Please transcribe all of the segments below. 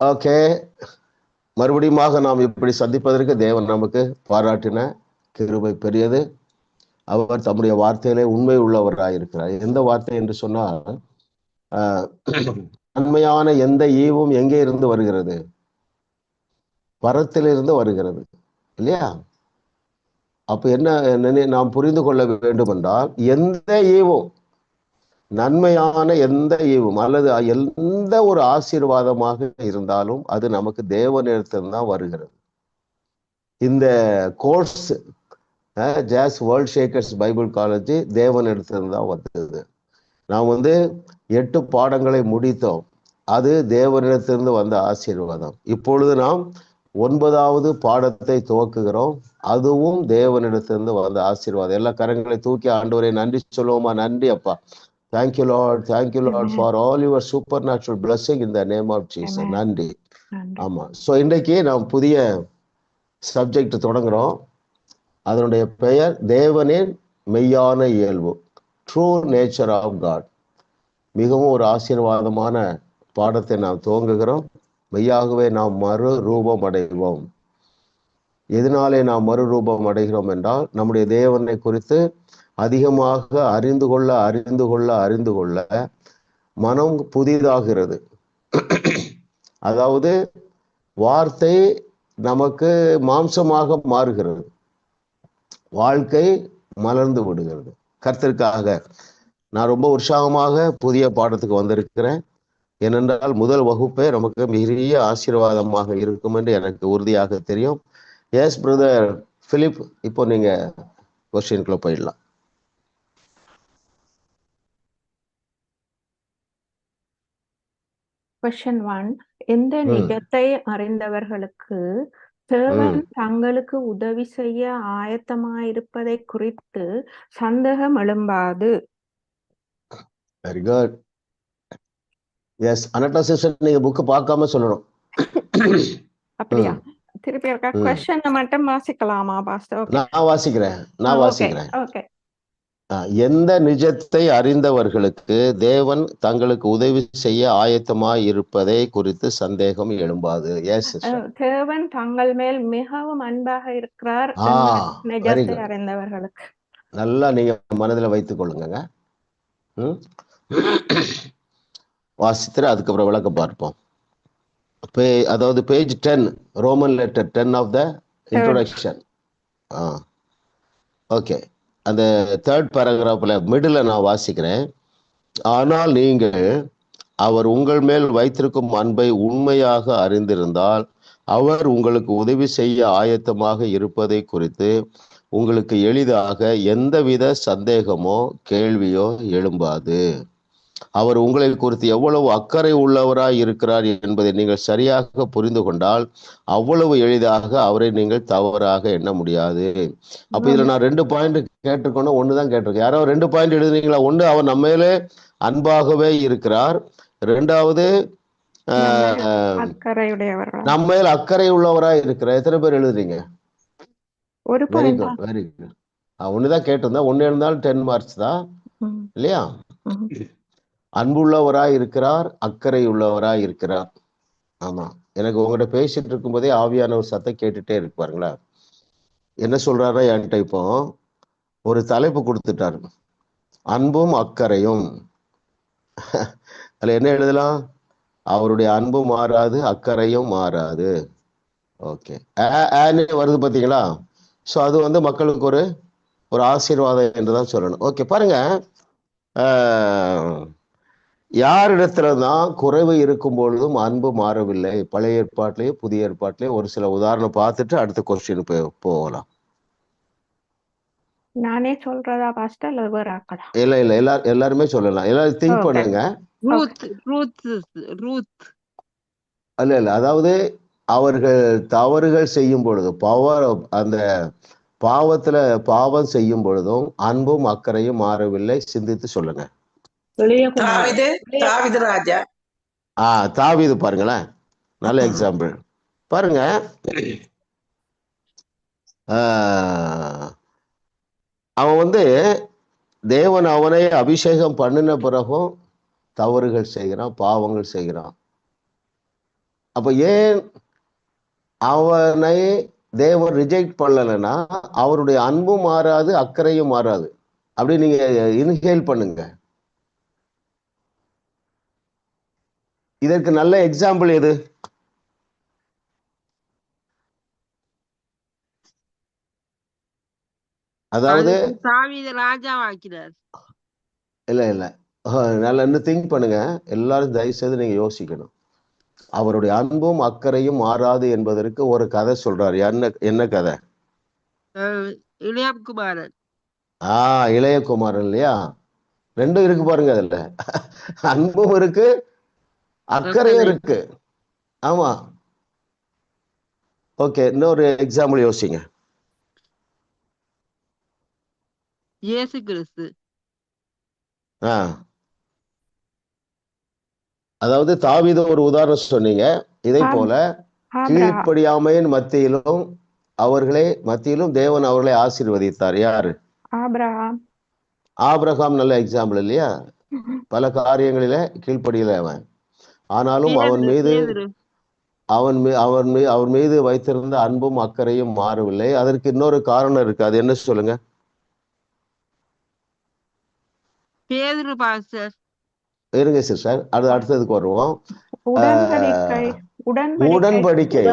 Okay, மறுபடியுமாக நாம் இப்படி சந்திப்பதற்கு தேவன் நமக்கு பாராட்டின கிருபை பெரியது. அவர் தம்முடைய வார்த்தையிலே உண்மை உள்ளவராயிருக்கிறார். எந்த வார்த்தை என்று சொன்னால், நன்மையான எந்த ஈவும் எங்கே இருந்து வருகிறது? பரத்திலிருந்து வருகிறது, இல்லையா? அப்ப என்ன நாம் புரிந்து கொள்ள வேண்டும் என்றால், எந்த ஈவும், நன்மையான எந்த ஈவும் அல்லது எந்த ஒரு ஆசீர்வாதமாக இருந்தாலும் அது நமக்கு தேவனிடத்தில் தான் வருகிறது. இந்த கோர்ஸ் ஜாஸ் வேர்ல்ட் ஷேக்கர்ஸ் பைபிள் காலேஜ் தேவனிடத்தில் தான் வந்தது. நாம் 8 பாடங்களை முடித்தோம். அது தேவனிடத்திலிருந்து வந்த ஆசீர்வாதம். இப்பொழுது நாம் 9வது பாடத்தை துவக்குகிறோம். அதுவும் தேவனிடத்திலிருந்து வந்த ஆசீர்வாதம். எல்லா கரங்களை தூக்கி ஆண்டவரை நன்றி சொல்லுவோமா? நன்றி அப்பா. Thank you Lord, thank you Lord for all your supernatural blessing in the name of Jesus. நன்றி. ஆமா. ஸோ இன்றைக்கு நாம் புதிய சப்ஜெக்ட் தொடங்குறோம். அதனுடைய பெயர் தேவனின் மெய்யான இயல்பு, ட்ரூ நேச்சர் ஆஃப் காட். மிகவும் ஒரு ஆசீர்வாதமான பாடத்தை நாம் துவங்குகிறோம். மெய்யாகவே நாம் மறு ரூபம் அடைவோம். எதனாலே நாம் மறுரூபம் அடைகிறோம் என்றால், நம்முடைய தேவனை குறித்து அதிகமாக அறிந்து கொள்ள மனம் புதிதாகிறது. அதாவது வார்த்தை நமக்கு மாம்சமாக மாறுகிறது, வாழ்க்கை மலர்ந்து விடுகிறது. கர்த்தருக்காக நான் ரொம்ப உற்சாகமாக புதிய பாடத்துக்கு வந்திருக்கிறேன். ஏனென்றால் முதல் வகுப்பே நமக்கு பெரிய ஆசீர்வாதமாக இருக்கும் என்று எனக்கு உறுதியாக தெரியும். எஸ் பிரதர் பிலிப், இப்போ நீங்க கொஸ்டின்குள்ள போயிடலாம். Question 1. எந்த நிஜத்தை அறிந்தவர்களுக்கு தேவன் தங்களுக்கு உதவி செய்ய ஆயத்தமாயிருப்பதை குறித்து சந்தேகம் எழும்பாது. Very good. Yes, another session நீங்க புக் பார்க்காம சொல்லணும். அப்படியா? திருப்பி இருக்கா? கொஸ்டின் மட்டும் வாசிக்கலாமா பாஸ்டர்? நான் வாசிக்கிறேன். ஓகே. எந்த நிஜத்தை அறிந்தவர்களுக்கு தேவன் தங்களுக்கு உதவி செய்ய ஆயத்தமாய் இருப்பதை குறித்து சந்தேகம் எழும்பாது. தேவன் தங்கள் மேல் மிகவும் அன்பாக இருக்கிறார் நிஜத்தை அறிந்தவர்களுக்கு. நல்லா நீங்க மனதில் வைத்துக் கொள்ளுங்க. வாசித்து அதுக்கப்புறம் விளக்க பார்ப்போம். அதாவது page 10, Roman letter 10 of the introduction. Okay, அந்த 3rd பேராகிராஃப்ல மிடில் நான் வாசிக்கிறேன். ஆனால் நீங்கள் அவர் உங்கள் மேல் வைத்திருக்கும் அன்பை உண்மையாக அறிந்திருந்தால் அவர் உங்களுக்கு உதவி செய்ய ஆயத்தமாக இருப்பதை குறித்து உங்களுக்கு எளிதாக எந்தவித சந்தேகமோ கேள்வியோ எழும்பாது. அவர் உங்களை குறித்து எவ்வளவு அக்கறை உள்ளவராய் இருக்கிறார் என்பதை நீங்கள் சரியாக புரிந்து கொண்டால் அவ்வளவு எளிதாக அவரை நீங்கள் தவறாக எண்ண முடியாது. அப்ப இதுல நான் 2 பாயிண்ட் கேட்டிருக்கோன்னா 1 தான் கேட்டிருக்கேன். யாரோ 2 பாயிண்ட் எழுதுனீங்களா? 1, அவர் நம்ம மேலே அன்பாகவே இருக்கிறார். 2வது நம்ம மேல அக்கறை உள்ளவராய் இருக்கிறார். எத்தனை பேர் எழுதுறீங்க? Very good, very good. 1 தான் கேட்டிருந்தா, 1 இருந்தாலும் 10 மார்க்ஸ் தான், இல்லையா? அன்புள்ளவராய் இருக்கிறார், அக்கறை உள்ளவராய் இருக்கிறார். ஆமா, எனக்கு உங்கள்கிட்ட பேசிட்டு இருக்கும் போதே ஆவியான ஒரு சத்தம் கேட்டுட்டே இருப்பாருங்களா? என்ன சொல்றாரா என்கிட்ட? இப்போ ஒரு தலைப்பு கொடுத்துட்டாரு, அன்பும் அக்கறையும். அதுல என்ன எழுதலாம்? அவருடைய அன்பும் மாறாது, அக்கறையும் மாறாது. ஓகே, வருது பார்த்தீங்களா? ஸோ அது மக்களுக்கு ஒரு ஆசீர்வாதம் என்றுதான் சொல்லணும். ஓகே, பாருங்க, யாரிடத்துல தான் குறைவு இருக்கும் பொழுதும் அன்பு மாறவில்லை? பழைய ஏற்பாட்டிலேயே புதிய ஏற்பாட்டிலேயே ஒரு சில உதாரணம் பார்த்துட்டு அடுத்த கொஸ்டின் போகலாம். நானே சொல்றதா பாஸ்டர்? இல்ல, எல்லாருமே சொல்லலாம். எல்லாரும் திங்க் பண்ணுங்க. இல்ல, அதாவது அவர்கள் தவறுகள் செய்யும் பொழுது, அந்த பாவம் செய்யும் பொழுதும் அன்பும் அக்கறையும் மாறவில்லை. சிந்தித்து சொல்லுங்க. தாவீது பாருங்களேன், நல்ல எக்ஸாம்பிள். பாருங்க, அவன் தேவன் அவனை அபிஷேகம் பண்ணின பிறகும் தவறுகள் செய்கிறான், பாவங்கள் செய்கிறான். அப்ப ஏன் அவனை தேவன் ரிஜெக்ட் பண்ணலைன்னா அவருடைய அன்பும் மாறாது, அக்கறையும் மாறாது. அப்படி நீங்க இன்ஹேல் பண்ணுங்க. இதற்கு நல்ல எக்ஸாம்பிள் எது? அதாவது தாவீதை ராஜாவாக்கினார். இல்ல நல்லா இன்னும் திங்க் பண்ணுங்க. எல்லாரும் தயவு செய்து நீங்க யோசிக்கணும். அவருடைய அன்பும் அக்கறையும் மாறாது என்பதற்கு ஒரு கதை சொல்றாரு. என்ன கதை? இளையகுமாரன். இளையகுமாரன் இல்லையா? ரெண்டும் இருக்கு பாருங்க. அதுல அன்பும் இருக்கு, அக்கறையும் இருக்கு. ஆமா. ஓகே, இன்னொரு எக்ஸாம்பிள் யோசிங்க. இயேசு கிறிஸ்து. அதாவது தாவீது ஒரு உதாரணம் சொன்னீங்க. இதை போல கீழ்ப்படியாமையின் மத்தியிலும் தேவன் அவர்களை ஆசீர்வதித்தார். யாரு? ஆபிரகாம் நல்ல எக்ஸாம்பிள் இல்லையா? பல காரியங்களில கீழ்ப்படியல அவன். ஆனாலும் அவர் மீது வைத்திருந்த அன்பும் அக்கறையும் மாறவில்லை. அதற்கு இன்னொரு காரணம் இருக்கு. அது என்ன சொல்லுங்க? இருங்க சிஸ்டர், அது அடுத்ததுக்கு வருவோம். உடன்படிக்கை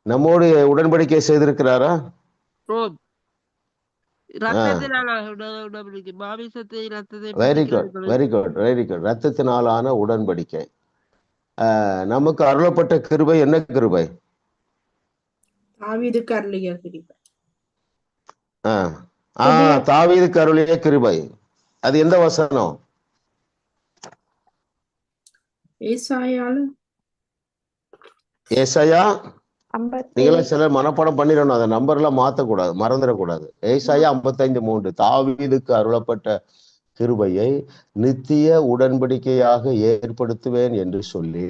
நம்மோடு உடன்படிக்கை செய்திருக்கிறாரா? Very good. ரத்தத்தினாலான உடன்படிக்கை. நமக்கு அருளப்பட்ட கிருபை என்ன கிருபை? தாவீதுக்கு அருளிய கிருபை. தாவீதுக்கு அருளிய கிருபை. அது எந்த வசனம்? ஏசாயா. நீங்களும் சிலர் மனப்பாடம் பண்ணிடணும். அந்த நம்பர் எல்லாம் மாத்தக்கூடாது, மறந்துடக்கூடாது. ஏசாயா 55:3 தாவீதுக்கு அருளப்பட்ட கிருபையை நித்திய உடன்படிக்கையாக ஏற்படுத்துவேன் என்று சொல்லி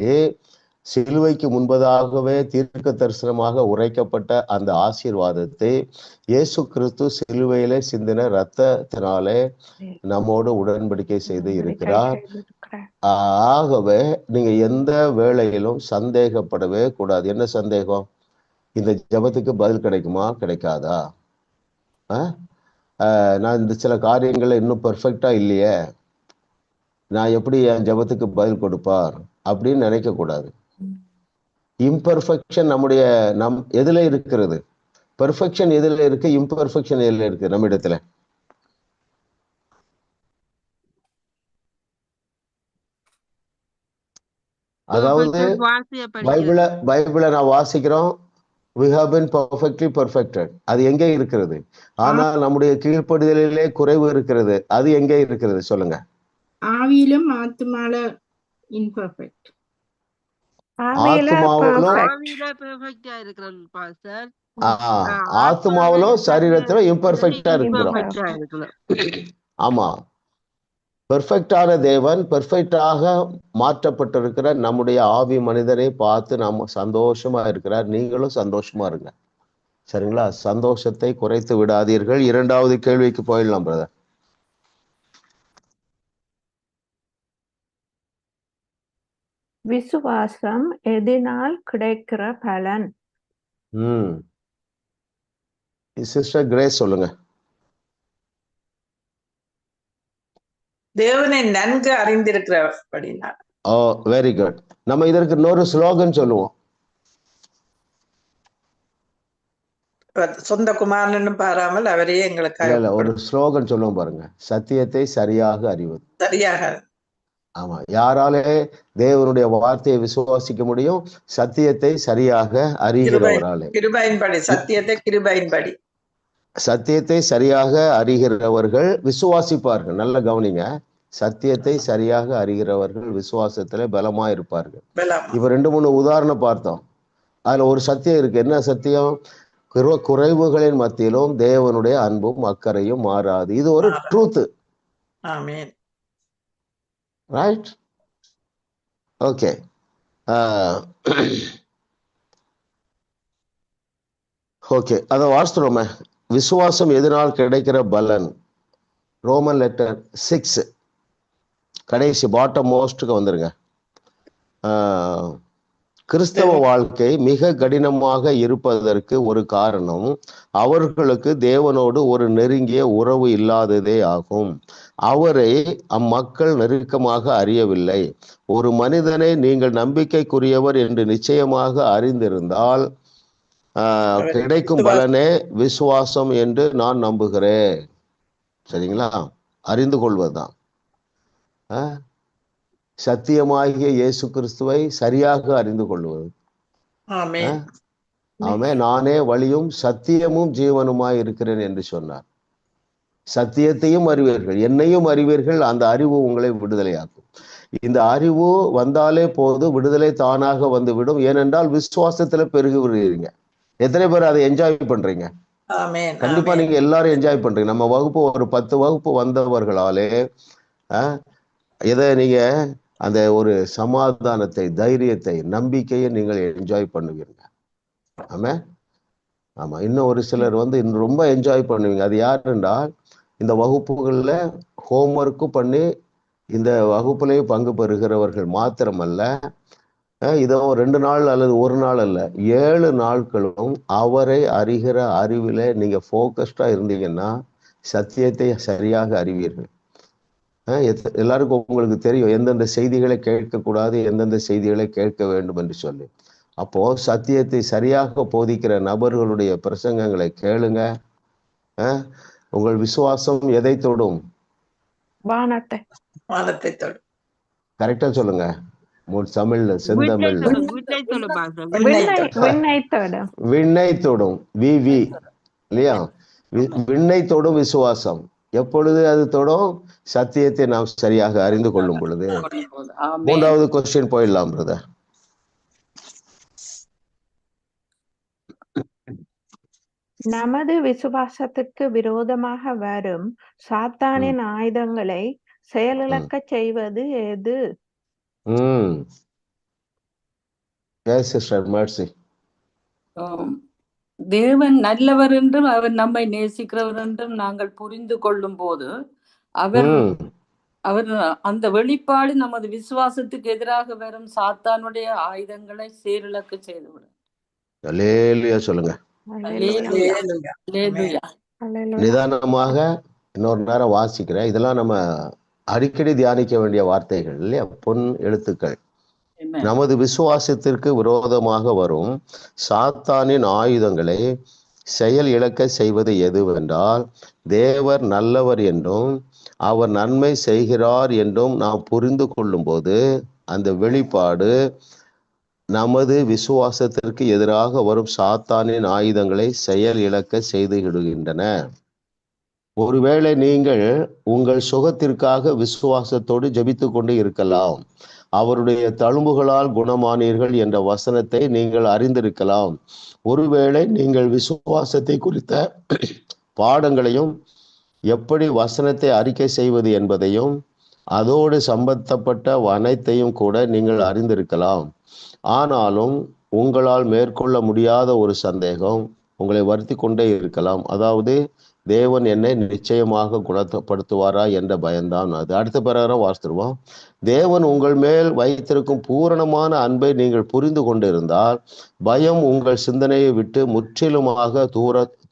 சிலுவைக்கு முன்பதாகவே தீர்க்க தரிசனமாக உரைக்கப்பட்ட அந்த ஆசீர்வாதத்தை இயேசு கிறிஸ்து சிலுவையிலே சிந்தின ரத்தத்தினாலே நம்மோடு உடன்படிக்கை செய்து இருக்கிறார். ஆகவே நீங்க எந்த வேளையிலும் சந்தேகப்படவே கூடாது. என்ன சந்தேகம்? இந்த ஜெபத்துக்கு பதில் கிடைக்குமா, கிடைக்காதா? நான் இந்த சில காரியங்களை இன்னும் பெர்ஃபெக்டா இல்லையே, நான் எப்படி என் ஜெபத்துக்கு பதில் கொடுப்பார் அப்படின்னு நினைக்க கூடாது. இம்பர்ஃபெக்ஷன் எதுல இருக்கிறது? பெர்ஃபெக்ஷன் எதுல இருக்கு? இம்பர்ஃபெக்ஷன் எதுல இருக்கு நம்ம இடத்துல? அதாவது பைபிளை நான் வாசிக்கிறோம், we have been perfectly perfected. அது எங்கே இருக்கிறது? ஆனால் நம்முடைய கீழ்ப்படிதலிலே குறைவு இருக்கிறது. அது எங்கே இருக்கிறது சொல்லுங்க? ஆவியிலும் ஆத்துமால இம்பர்ஃபெக்ட். ஆத்மாவிலும் சரீரத்திலும் இம்பர்ஃபெக்டா இருக்கிறோம். ஆமா, பெர்ஃபெக்டான தேவன் பெர்ஃபெக்டாக மாற்றப்பட்டிருக்கிற நம்முடைய ஆவி மனிதரை பார்த்து நாம் சந்தோஷமா இருக்கிறார். நீங்களும் சந்தோஷமா இருங்க, சரிங்களா? சந்தோஷத்தை குறைத்து விடாதீர்கள். இரண்டாவது கேள்விக்கு போயிடலாம் பிரதர். விசுவாசம் எதனால் கிடைக்கிற பலன்? சிஸ்டர் கிரேஸ் சொல்லுங்க. தேவனை நன்கு அறிந்திருக்கிறபடினால். Very good. நம்ம இதற்கு இன்னொரு ஸ்லோகன் சொல்லுவோம். சொந்த குமாரனும் பாராமல் அவரையே எங்களுக்கு ஒரு ஸ்லோகன் சொல்லுவோம் பாருங்க. சத்தியத்தை சரியாக அறிவது. சரியாக. ஆமா, யாராலே தேவனுடைய வார்த்தையை விசுவாசிக்க முடியும்? சத்தியத்தை சரியாக அறிகிறவராலே. கிருபையின்படி, கிருபையின்படி சத்தியத்தை சரியாக அறிகிறவர்கள் விசுவாசிப்பார்கள். நல்ல கவனிங்க, சத்தியத்தை சரியாக அறிகிறவர்கள் விசுவாசத்துல பலமா இருப்பார்கள். இப்ப 2-3 உதாரணம் பார்த்தோம். அதுல ஒரு சத்தியம் இருக்கு. என்ன சத்தியம்? குறைவுகளின் மத்தியிலும் தேவனுடைய அன்பும் அக்கறையும் மாறாது. இது ஒரு ட்ரூத். ஆமென். ரைட்? ஓகே. ஓகே, அதை வாசிக்கிறோமே. விசுவாசம் எதனால் கிடைக்கிற பலன்? ரோமன் லெட்டர் 6 கடைசி பாட்டம் மோஸ்ட்டுக்கு வந்துருங்க. கிறிஸ்தவ வாழ்க்கை மிக கடினமாக இருப்பதற்கு ஒரு காரணம் அவர்களுக்கு தேவனோடு ஒரு நெருங்கிய உறவு இல்லாததே ஆகும். அவரை அம்மக்கள் நெருக்கமாக அறியவில்லை. ஒரு மனிதனை நீங்கள் நம்பிக்கைக்குரியவர் என்று நிச்சயமாக அறிந்திருந்தால் கிடைக்கும் பலனே விசுவாசம் என்று நான் நம்புகிறேன். சரிங்களா? அறிந்து கொள்வதுதான். சத்தியமாகிய இயேசு கிறிஸ்துவை சரியாக அறிந்து கொள்வது. ஆமே, நானே வழியும் சத்தியமும் ஜீவனுமாய் இருக்கிறேன் என்று சொன்னார். சத்தியத்தையும் அறிவீர்கள், என்னையும் அறிவீர்கள். அந்த அறிவு உங்களை விடுதலையாக்கும். இந்த அறிவு வந்தாலே போது விடுதலை தானாக வந்து விடும். ஏனென்றால் விசுவாசத்துல பெருகி விடுறீங்க. எத்தனை பேர் அதை என்ஜாய் பண்றீங்க? கண்டிப்பா நீங்க எல்லாரும் என்ஜாய் பண்றீங்க. நம்ம வகுப்பு ஒரு 10 வகுப்பு வந்தவர்களாலே எதை நீங்க அந்த ஒரு சமாதானத்தை, தைரியத்தை, நம்பிக்கையை நீங்கள் என்ஜாய் பண்ணுவீங்க. ஆமா ஆமா. இன்னும் ஒரு சிலர் இன்னும் ரொம்ப என்ஜாய் பண்ணுவீங்க. அது யாருன்றால் இந்த வகுப்புகள்ல ஹோம்ஒர்க்கும் பண்ணி இந்த வகுப்புலையும் பங்கு பெறுகிறவர்கள் மாத்திரமல்ல, இதோ 2 நாள் அல்லது 1 நாள் அல்ல, 7 நாட்களும் அவரை அறிகிற அறிவில நீங்க போக்கஸ்டா இருந்தீங்கன்னா சத்தியத்தை சரியாக அறிவீர்கள். எல்லாருக்கும் உங்களுக்கு தெரியும் எந்தெந்த செய்திகளை கேட்கக்கூடாது, எந்தெந்த செய்திகளை கேட்க வேண்டும் என்று சொல்லி. அப்போ சத்தியத்தை சரியாக போதிக்கிற நபர்களுடைய பிரசங்கங்களை கேளுங்க. உங்கள் விசுவாசம் எதை தொடும்? வானத்தை தொடும். கரெக்டா சொல்லுங்க. தமிழ்ல, செந்தமிழ்ல விண்ணை தொடும். விவி இல்லையா? விண்ணை தொடும் விசுவாசம். எப்பொழுது அது தொடும்? சத்தியத்தை நாம் சரியாக அறிந்து கொள்ளும் பொழுது. 3வது கொஸ்டின் போயிடலாம் பிரதர். நமது விசுவாசத்துக்கு விரோதமாக வரும் சாத்தானின் ஆயுதங்களை செயலிழக்க செய்வது எது? தேவன் நல்லவர் என்றும் அவர் நம்மை நேசிக்கிறவர் என்றும் நாங்கள் புரிந்து கொள்ளும் போது அவர் அந்த வெளிப்பாடு நமது விசுவாசத்துக்கு எதிராக வரும் சாத்தானுடைய ஆயுதங்களை செயலிழக்க செய்துவிடும். சொல்லுங்க. நிதானமாக இன்னொரு நேரம் வாசிக்கிறேன். இதெல்லாம் நம்ம அடிக்கடி தியானிக்க வேண்டிய வார்த்தைகள் இல்லையா? பொன் எழுத்துக்கள். நமது விசுவாசத்திற்கு விரோதமாக வரும் சாத்தானின் ஆயுதங்களை செயல் இழக்க செய்வது எதுவென்றால், தேவர் நல்லவர் என்றும் அவர் நன்மை செய்கிறார் என்றும் நாம் புரிந்து கொள்ளும் போது அந்த வெளிப்பாடு நமது விசுவாசத்திற்கு எதிராக வரும் சாத்தானின் ஆயுதங்களை செயல் இழக்க செய்து விடுகின்றன. ஒருவேளை நீங்கள் உங்கள் சுகத்திற்காக விசுவாசத்தோடு ஜெபித்து கொண்டு இருக்கலாம். அவருடைய தழும்புகளால் குணமானீர்கள் என்ற வசனத்தை நீங்கள் அறிந்திருக்கலாம். ஒருவேளை நீங்கள் விசுவாசத்தை குறித்த பாடங்களையும் எப்படி வசனத்தை அறிக்கை செய்வது என்பதையும் அதோடு சம்பந்தப்பட்ட அனைத்தையும் கூட நீங்கள் அறிந்திருக்கலாம். ஆனாலும் உங்களால் மேற்கொள்ள முடியாத ஒரு சந்தேகம் உங்களை வருத்தி கொண்டே இருக்கலாம். அதாவது, தேவன் என்னை நிச்சயமாக குணப்படுத்துவாரா என்ற பயம்தான். அது அடுத்த பிறகு வாசித்துருவோம். தேவன் உங்கள் மேல் வைத்திருக்கும் பூரணமான அன்பை நீங்கள் புரிந்து கொண்டிருந்தால் பயம் உங்கள் சிந்தனையை விட்டு முற்றிலுமாக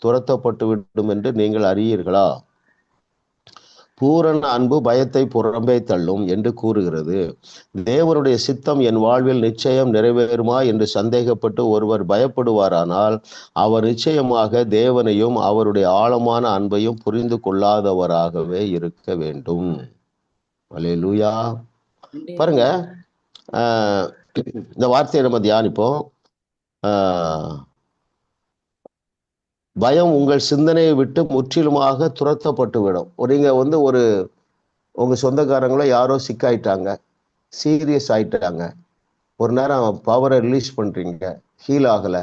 துரத்தப்பட்டு விடும் என்று நீங்கள் அறியீர்களா? பூரண அன்பு பயத்தை புறம்பே தள்ளும் என்று கூறுகிறது. தேவனுடைய சித்தம் என் வாழ்வில் நிச்சயம் நிறைவேறுமா என்று சந்தேகப்பட்டு ஒருவர் பயப்படுவாரானால் அவர் நிச்சயமாக தேவனையும் அவருடைய ஆழமான அன்பையும் புரிந்து கொள்ளாதவராகவே இருக்க வேண்டும். அல்லேலூயா. பாருங்க, இந்த வார்த்தையை நம்ம தியானிப்போம். பயம் உங்கள் சிந்தனையை விட்டு முற்றிலுமாக துரத்தப்பட்டு விடும். நீங்க ஒரு உங்க சொந்தக்காரங்களோ யாரோ சிக்காயிட்டாங்க, சீரியஸ் ஆயிட்டாங்க. ஒரு நேரம் பவரை ரிலீஸ் பண்றீங்க, ஹீல் ஆகலை.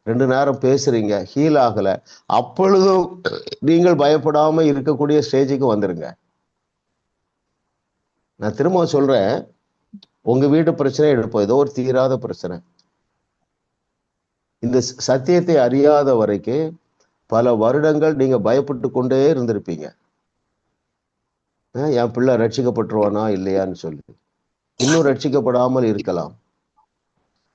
2 நேரம் பேசுறீங்க, ஹீல் ஆகலை. அப்பொழுதும் நீங்கள் பயப்படாம இருக்கக்கூடிய ஸ்டேஜுக்கு வந்துருங்க. நான் திரும்ப சொல்றேன், உங்க வீட்டு பிரச்சனை எடுப்போம், ஏதோ ஒரு தீராத பிரச்சனை. இந்த சத்தியத்தை அறியாத வரைக்கும் பல வருடங்கள் நீங்க பயப்பட்டு கொண்டே இருந்திருப்பீங்க. என் பிள்ளை ரட்சிக்கப்பட்டுருவானா இல்லையான்னு சொல்லி. இன்னும் ரட்சிக்கப்படாமல் இருக்கலாம்.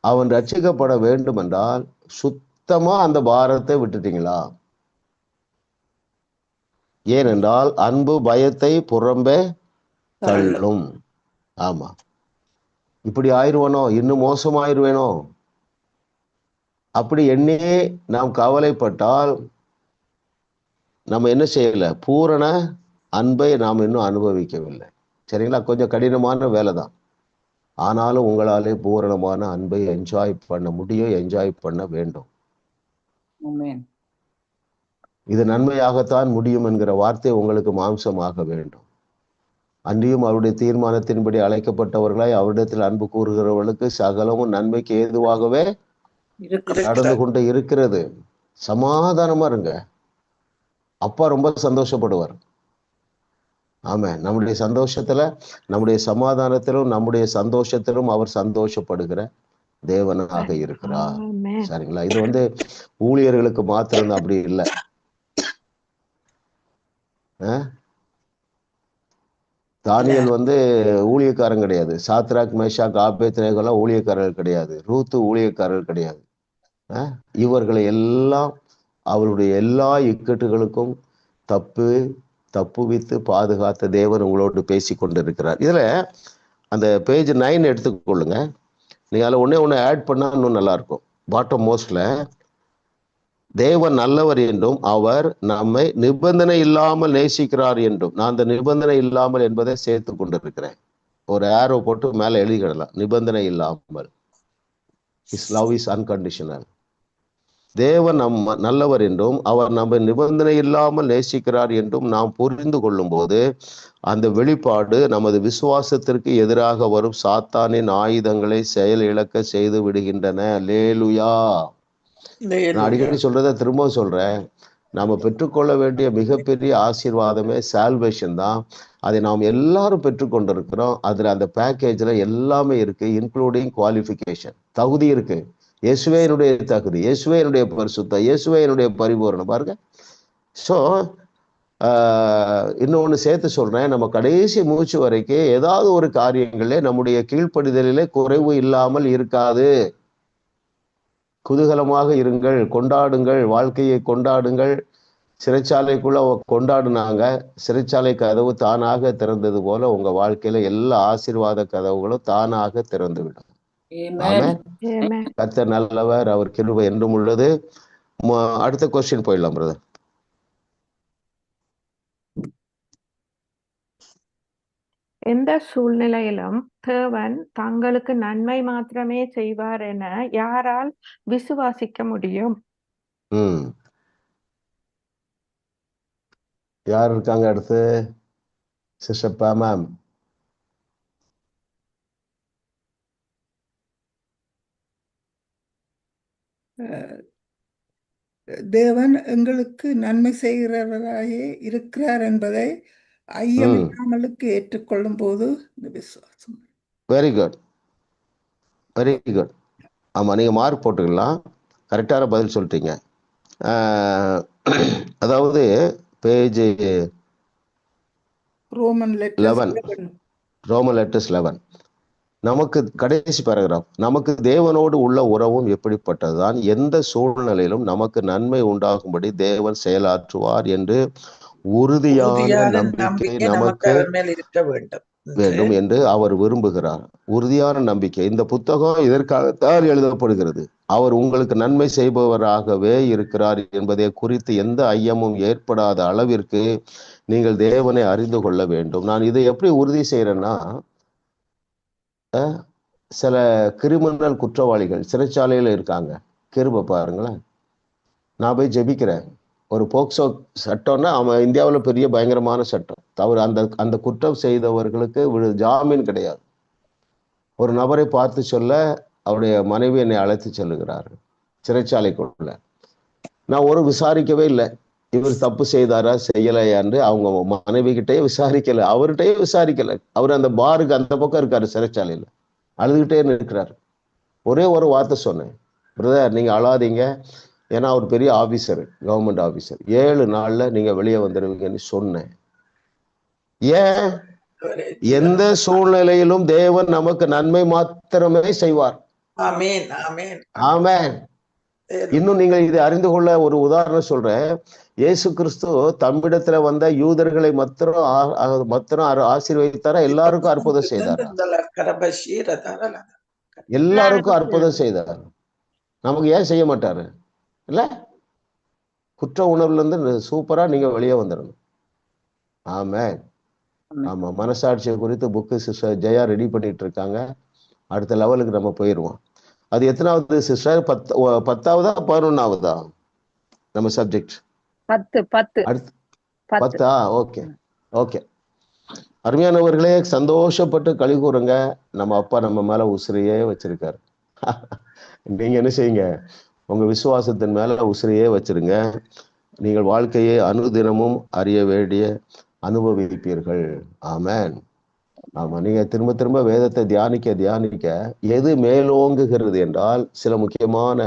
அவன் ரட்சிக்கப்பட வேண்டும் என்றால் சுத்தமா அந்த பாரத்தை விட்டுட்டீங்களா? ஏனென்றால் அன்பு பயத்தை புறம்பே தள்ளும். ஆமா, இப்படி ஆயிடுவேனோ, இன்னும் மோசமாயிருவேனோ, அப்படி எண்ணி நாம் கவலைப்பட்டால் நம்ம என்ன செய்யல? பூரண அன்பை நாம் இன்னும் அனுபவிக்கவில்லை. சரிங்களா? கொஞ்சம் கடினமான வேலை தான். ஆனாலும் உங்களாலே பூரணமான அன்பை என்ஜாய் பண்ண முடியும், என்ஜாய் பண்ண வேண்டும். இது நன்மையாகத்தான் முடியும் என்கிற வார்த்தை உங்களுக்கு மாம்சமாக வேண்டும். அன்றியும் அவருடைய தீர்மானத்தின்படி அழைக்கப்பட்டவர்களாய் அவரிடத்தில் அன்பு கூறுகிறவர்களுக்கு சகலமும் நன்மைக்கு ஏதுவாகவே நடந்து கொண்டு இருக்கிறது. சமாதானமா இருங்க. அப்பா ரொம்ப சந்தோஷப்படுவார். ஆமா, நம்முடைய சந்தோஷத்துல, நம்முடைய சமாதானத்திலும் நம்முடைய சந்தோஷத்திலும் அவர் சந்தோஷப்படுகிற தேவனாக இருக்கிறார். சரிங்களா? இது ஊழியர்களுக்கு மாத்திரம் அப்படி இல்லை. தானியேல் ஊழியக்காரன் கிடையாது. சாத்ராக், மேஷாக், ஆபேத்நேகோலாம் ஊழியக்காரர்கள் கிடையாது. ரூத்து ஊழியக்காரர்கள் கிடையாது. இவர்களை எல்லாம் அவருடைய எல்லா இக்கட்டுகளுக்கும் தப்புவித்து பாதுகாத்த தேவன் உங்களோடு பேசி கொண்டிருக்கிறார். இதுல அந்த பேஜ் 9 எடுத்துக்கொள்ளுங்க. நீங்க அதில் ஒண்ணு ஆட் பண்ணா இன்னும் நல்லா இருக்கும். பாட்டம் மோஸ்ட்ல தேவன் நல்லவர் என்றும் அவர் நம்மை நிபந்தனை இல்லாமல் நேசிக்கிறார் என்றும். நான் அந்த நிபந்தனை இல்லாமல் என்பதை சேர்த்து கொண்டிருக்கிறேன். ஒரு ஏரோ போட்டு மேல எழுதிக்கிடலாம். நிபந்தனை இல்லாமல். His love is unconditional. தேவன் நல்லவர் என்றும் அவர் நம்மை நிபந்தனை இல்லாமல் நேசிக்கிறார் என்றும் நாம் புரிந்து கொள்ளும் போது அந்த வெளிப்பாடு நமது விசுவாசத்திற்கு எதிராக வரும் சாத்தானின் ஆயுதங்களை செயல் இழக்க செய்து விடுகின்றன. லேலுயா. நான் அடிக்கடி சொல்றத திரும்ப சொல்றேன். நாம பெற்றுக்கொள்ள வேண்டிய மிகப்பெரிய ஆசீர்வாதமே சால்வேஷன் தான். அதை நாம் எல்லாரும் பெற்றுக்கொண்டிருக்கிறோம். அதுல அந்த பேக்கேஜ்ல எல்லாமே இருக்கு, இன்க்ளூடிங் குவாலிஃபிகேஷன். தகுதி இருக்கு. இயேசுவே என்னுடைய தகுதி, இயேசுவே என்னுடைய பரிசுத்தம், இயேசுவே என்னுடைய பரிபூரணம். பாருங்க. ஸோ இன்னொன்னு சேர்த்து சொல்றேன். நம்ம கடைசி மூச்சு வரைக்கும் ஏதாவது ஒரு காரியங்களே நம்முடைய கீழ்ப்படிதலிலே குறைவு இல்லாமல் இருக்காது. குதூகலமாக இருங்கள், கொண்டாடுங்கள், வாழ்க்கையை கொண்டாடுங்கள். சிறைச்சாலைக்குள்ள கொண்டாடுனாங்க. சிறைச்சாலை கதவு தானாக திறந்தது போல உங்க வாழ்க்கையில எல்லா ஆசீர்வாத கதவுகளும் தானாக திறந்து விடும். கர்த்தர் நல்லவர், அவர் கிருபை என்றும் உள்ளது. அடுத்த கொஸ்டின் போயிடலாம் பிரதர். எந்த சூழ்நிலையிலும் தேவன் தங்களுக்கு நன்மை மாத்திரமே செய்வார் என யாரால் விசுவாசிக்க முடியும்? யார் இருக்காங்க அடுத்து? சிஸ்டப்பா மேம். தேவன் எங்களுக்கு நன்மை செய்கிறவராக இருக்கிறார் என்பதை ஐயமில்லாமலுக்கு ஏற்றுக்கொள்ளும் போது இந்த விசுவாசம். Very good, very good. ஆமா, நீங்க மார்க் போட்டுக்கலாம். கரெக்டான பதில் சொல்லிட்டீங்க. அதாவது பேஜ் ரோமன் லெட்டர்ஸ் 11 நமக்கு கடைசி பேராகிராஃப். நமக்கு தேவனோடு உள்ள உறவும் எப்படிப்பட்டதுதான், எந்த சூழ்நிலையிலும் நமக்கு நன்மை உண்டாகும்படி தேவன் செயலாற்றுவார் என்று உறுதியான நம்பிக்கை நமக்கு இருக்க வேண்டும் என்று அவர் விரும்புகிறார். உறுதியான நம்பிக்கை. இந்த புத்தகம் இதற்காகத்தான் எழுதப்படுகிறது. அவர் உங்களுக்கு நன்மை செய்பவராகவே இருக்கிறார் என்பதை குறித்து எந்த ஐயமும் ஏற்படாத அளவிற்கு நீங்கள் தேவனை அறிந்து கொள்ள வேண்டும். நான் இதை எப்படி உறுதி செய்யறேன்னா, சில கிரிமினல் குற்றவாளிகள் சிறைச்சாலையில இருக்காங்க. கிருபை பாருங்களேன். நான் போய் ஜெபிக்கிறேன். ஒரு போக்சோ சட்டம்னா அவன் இந்தியாவில் பெரிய பயங்கரமான சட்டம். தவறு அந்த குற்றம் செய்தவர்களுக்கு ஜாமீன் கிடையாது. ஒரு நபரை பார்த்து சொல்ல அவருடைய மனைவி என்னை அழைத்து செல்லுகிறார் சிறைச்சாலைக்குள்ள. நான் விசாரிக்கவே இல்லை, இவர் தப்பு செய்தாரா செய்யலையான்னு. அவங்க மனைவி கிட்டே விசாரிக்கல, அவர்கிட்டயே விசாரிக்கல. அவர் அந்த பாருக்கு அந்த பக்கம் இருக்காரு, சிறைச்சாலையில அழுதுகிட்டே இருக்கிறார். ஒரே ஒரு வார்த்தை சொன்னேன், பிரதர் நீங்க அழாதீங்க, ஏன்னா அவர் பெரிய ஆபீசர், கவர்மெண்ட் ஆபீசர். 7 நாள்ல நீங்க வெளியே வந்துடுவீங்கன்னு சொன்னேன். ஏன் எந்த சூழ்நிலையிலும் தேவன் நமக்கு நன்மை மாத்திரமே செய்வார். ஆமென் ஆமென் ஆமென். இன்னும் நீங்கள் இதை அறிந்து கொள்ள ஒரு உதாரணம் சொல்றேன். இயேசு கிறிஸ்து தம்மிடத்துல வந்த யூதர்களை மாத்திரம் ஆசீர்வதித்தாரா? எல்லாருக்கும் அற்புதம் செய்தார். எல்லாருக்கும் அற்புதம் செய்தார். நமக்கு ஏன் செய்ய மாட்டாரு? இல்ல, குற்ற உணர்வுல இருந்து சூப்பரா நீங்க வெளியே வந்துடணும். ஆமென். ஆமா, மனசாட்சியை குறித்து புக்கு சிஸ்டர் ஜெயா ரெடி பண்ணிட்டு இருக்காங்க. அடுத்த லெவலுக்கு நம்ம போயிடுவோம். அது எத்தனாவது சிஸ்டர்? 10ஆவதா 11ஆவதா நம்ம சப்ஜெக்ட்? 10. அடுத்து 10ஆ? Okay okay. அருமையானவர்களே, சந்தோஷப்பட்டு களி கூறுங்க. நம்ம அப்பா நம்ம மேல உசிரியே வச்சிருக்காரு. நீங்க என்ன செய்யுங்க? உங்க விசுவாசத்தின் மேல உசிரியே வச்சிருங்க. நீங்கள் வாழ்க்கையை அனுதினமும் அறிய வேண்டிய அனுபவிப்பீர்கள். ஆமென். ஆமா, நீங்க திரும்ப திரும்ப வேதத்தை தியானிக்க எது மேலோங்குகிறது என்றால் சில முக்கியமான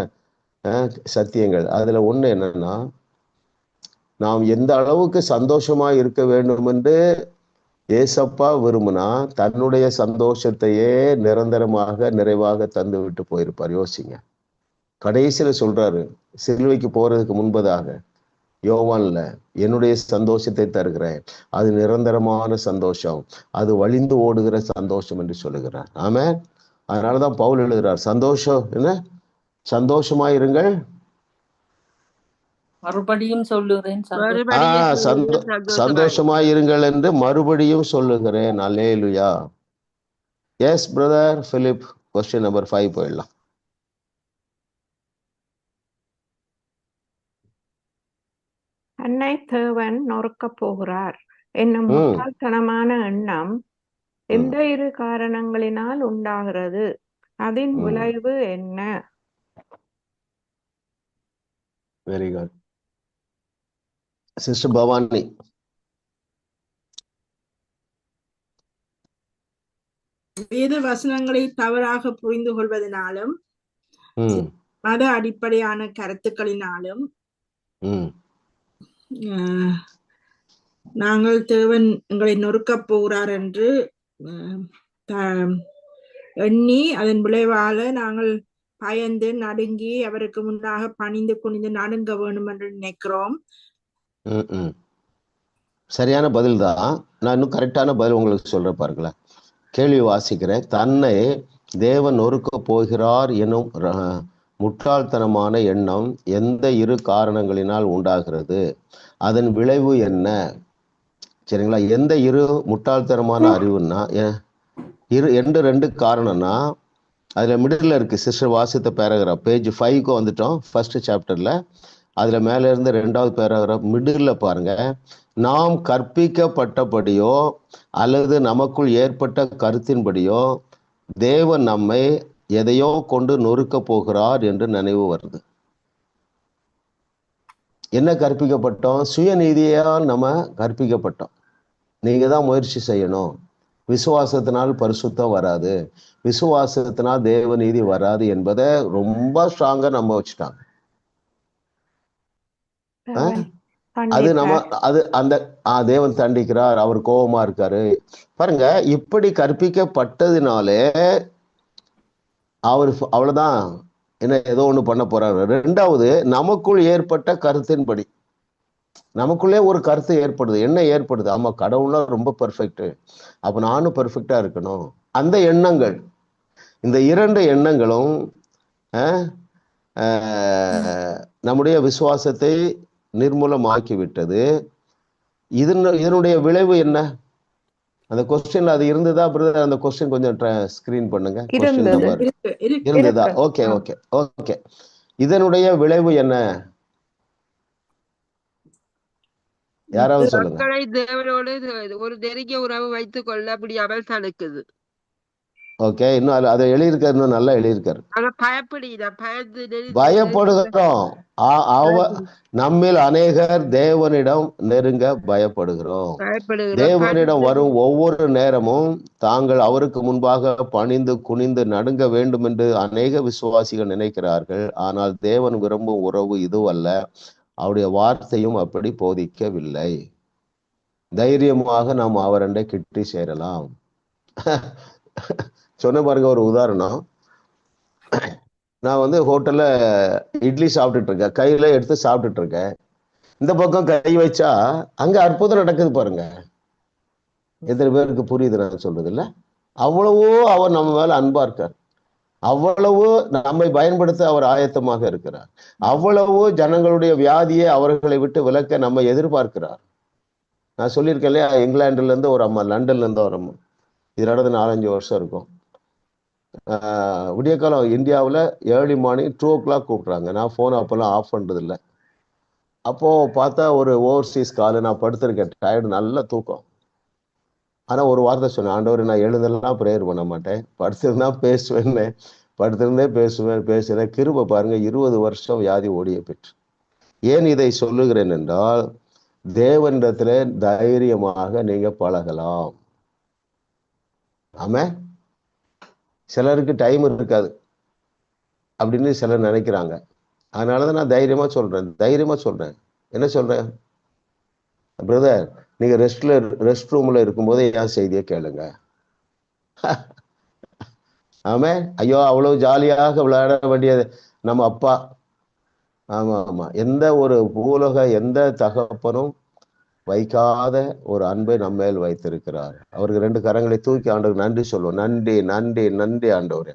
சத்தியங்கள். அதுல ஒண்ணு என்னன்னா, நாம் எந்த அளவுக்கு சந்தோஷமா இருக்க வேண்டும் என்று ஏசப்பா விரும்பினா தன்னுடைய சந்தோஷத்தையே நிரந்தரமாக நிறைவாக தந்து விட்டு போயிருப்பார். யோசிங்க. கடைசியில சொல்றாரு, சிலுவைக்கு போறதுக்கு முன்பதாக யோவான்ல, என்னுடைய சந்தோஷத்தை தருகிறேன், அது நிரந்தரமான சந்தோஷம், அது வழிந்து ஓடுகிற சந்தோஷம் என்று சொல்லுகிறார். ஆமென். அதனாலதான் பவுல் எழுதுகிறார், சந்தோஷம் என்ன? சந்தோஷமாயிருங்கள். மறுபடியும் சொல்லுகிறேன், சந்தோஷமாயிருங்கள் என்று மறுபடியும் சொல்லுகிறேன். அல்லேலூயா. Yes brother Philip, question number 5 போயிடலாம். அன்னை தேவன் நொறுக்க போகிறார் என்னும் முட்டாள்தனமான எண்ணம் எந்த இரு காரணங்களினால் உண்டாகிறது? அதன் விளைவு என்ன? Very good. சிஸ்டர் பவானி. வேத வசனங்களை தவறாக புரிந்து கொள்வதனாலும் மத அடிப்படையான கருத்துக்களினாலும் நாங்கள் தேவன் எங்களை நொறுக்கப் போகிறார் என்று எண்ணி அதன் விளைவால நாங்கள் பயந்து நடுங்கி அவருக்கு முன்னாக பணிந்து குனிந்து நடுங்க வேண்டும் என்று நினைக்கிறோம். சரியான பதில் தான். நான் இன்னும் கரெக்டான பதில் உங்களுக்கு சொல்ற பாருங்களேன். கேள்வி வாசிக்கிறேன். தன்னை தேவன் நொறுக்க போகிறார் எனும் முட்டாள்தனமான எண்ணம் எந்த இரு காரணங்களினால் உண்டாகிறது? அதன் விளைவு என்ன? சரிங்களா? எந்த இரு முட்டாள்தனமான அறிவுன்னா ரெண்டு காரணம்னா அதுல மிடில் இருக்கு. சிஸ்டர் வாசித்த பேராகிராஃப் பேஜ் 5க்கு வந்துட்டோம். ஃபர்ஸ்ட் சாப்டர்ல அதுல மேல இருந்து 2வது பேராகிராஃப் மிடில் பாருங்க. நாம் கற்பிக்கப்பட்டபடியோ அல்லது நமக்குள் ஏற்பட்ட கருத்தின்படியோ தேவன் நம்மை எதையோ கொண்டு நொறுக்க போகிறார் என்று நினைவு வருது. என்ன கற்பிக்கப்பட்டோம்? சுயநீதியால் நம்ம கற்பிக்கப்பட்டோம். நீங்க தான் முயற்சி செய்யணும், விசுவாசத்தினால் பரிசுத்தம் வராது, விசுவாசத்தினால் தேவ நீதி வராது என்பதை ரொம்ப ஸ்ட்ராங்கா நம்ம வச்சுட்டாங்க. அது நம்ம அந்த தேவன் தண்டிக்கிறார், அவர் கோபமா இருக்காரு. பாருங்க, இப்படி கற்பிக்கப்பட்டதுனாலே அவர் அவ்வளவுதான், என்ன ஏதோ ஒண்ணு பண்ண போறாரு. 2வது, நமக்குள் ஏற்பட்ட கருத்தின்படி. நமக்குள்ளே ஒரு கருத்து ஏற்படுது. என்ன ஏற்படுது? ஆமா, கடவுள்னா ரொம்ப பெர்ஃபெக்ட், அப்ப நானும் பெர்ஃபெக்டா இருக்கணும். அந்த எண்ணங்கள், இந்த 2 எண்ணங்களும் நம்முடைய விசுவாசத்தை நிர்மூலமாக்கி விட்டது. இதனுடைய விளைவு என்ன? அந்த கொஸ்டின்ல அது இருந்ததா பிரதர்? அந்த கொஸ்டின் கொஞ்சம் ஸ்கிரீன் பண்ணுங்க. கொஸ்டின் நம்பர் இருந்ததா? Okay okay okay. இதனுடைய விளைவு என்ன? யாராவது சொல்லுங்க. மக்களை தேவனோடு ஒரு நெருங்கிய உறவு வைத்துக் கொள்ள முடியாமல் தடுக்குது. ஓகே, இன்னும் அதை எழுதியிருக்காரு, இன்னும் நல்லா எழுதியிருக்காரு. பயப்படுகிறோம். நம்மில் அநேகர் தேவனிடம் நெருங்க பயப்படுகிறோம். தேவனிடம் வரும் ஒவ்வொரு நேரமும் தாங்கள் அவருக்கு முன்பாக பணிந்து குனிந்து நடுங்க வேண்டும் என்று அநேக விசுவாசிகள் நினைக்கிறார்கள். ஆனால் தேவன் விரும்பும் உறவு இதுவல்ல, அவருடைய வார்த்தையும் அப்படி போதிக்கவில்லை. தைரியமாக நாம் அவரண்டை கிட்டி சேரலாம். சொன்ன பாருங்க ஒரு உதாரணம். நான் ஹோட்டல்ல இட்லி சாப்பிட்டுட்டு இருக்கேன், கையில எடுத்து சாப்பிட்டுட்டு இருக்கேன். இந்த பக்கம் கை வச்சா அங்க அற்புதம் நடக்குது பாருங்க. எத்தனை பேருக்கு புரியுது நான் சொல்றது இல்ல? அவ்வளவோ அவர் நம்ம மேல அன்பா இருக்கார், அவ்வளவு நம்மை பயன்படுத்த அவர் ஆயத்தமாக இருக்கிறார், அவ்வளவு ஜனங்களுடைய வியாதியை அவர்களை விட்டு விலக்க நம்ம எதிர்பார்க்கிறார். நான் சொல்லியிருக்கேன் இல்லையா, இங்கிலாந்துல இருந்து ஒரு அம்மா, லண்டன்ல இருந்து ஒரு அம்மா, இது நடந்து 4-5 வருஷம் இருக்கும். விடிய காலம் இந்தியாவில் ஏர்லி மார்னிங் 2 o'clock கூப்பிட்றாங்க. நான் ஃபோன் அப்போல்லாம் ஆஃப் பண்ணுறது இல்லை. அப்போது பார்த்தா ஒரு ஓவர்சீஸ் கால். நான் படுத்திருக்கேன், டயர்டு, நல்ல தூக்கம். ஆனால் ஒரு வார்த்தை சொன்னேன், ஆண்டவர் நான் எழுந்தெல்லாம் ப்ரேயர் பண்ண மாட்டேன், படுத்திருந்தா பேசுவேன்னு. படுத்திருந்தே பேசுகிறேன். கிருபை பாருங்க, 20 வருஷம் வியாதி ஓடிய பெற்று. ஏன் இதை சொல்லுகிறேன் என்றால், தேவனிடத்துல தைரியமாக நீங்க பழகலாம். ஆமா, சிலருக்கு டைம் இருக்காது அப்படின்னு சிலர் நினைக்கிறாங்க. அதனாலதான் நான் தைரியமா சொல்றேன். என்ன சொல்றேன்? பிரதர், நீங்க ரெஸ்ட் ரூம்ல இருக்கும்போது என் செய்தியை கேளுங்க. ஆமா, ஐயோ அவ்வளவு ஜாலியாக விளையாட வேண்டியது நம்ம அப்பா. ஆமா, எந்த ஒரு பூலோக எந்த தகப்பனும் வைக்காத ஒரு அன்பை நம்ம மேல் வைத்திருக்கிறார். அவருக்கு 2 கரங்களை தூக்கி ஆண்டவர் நன்றி சொல்லுவோம். நன்றி நன்றி நன்றி ஆண்டவரே,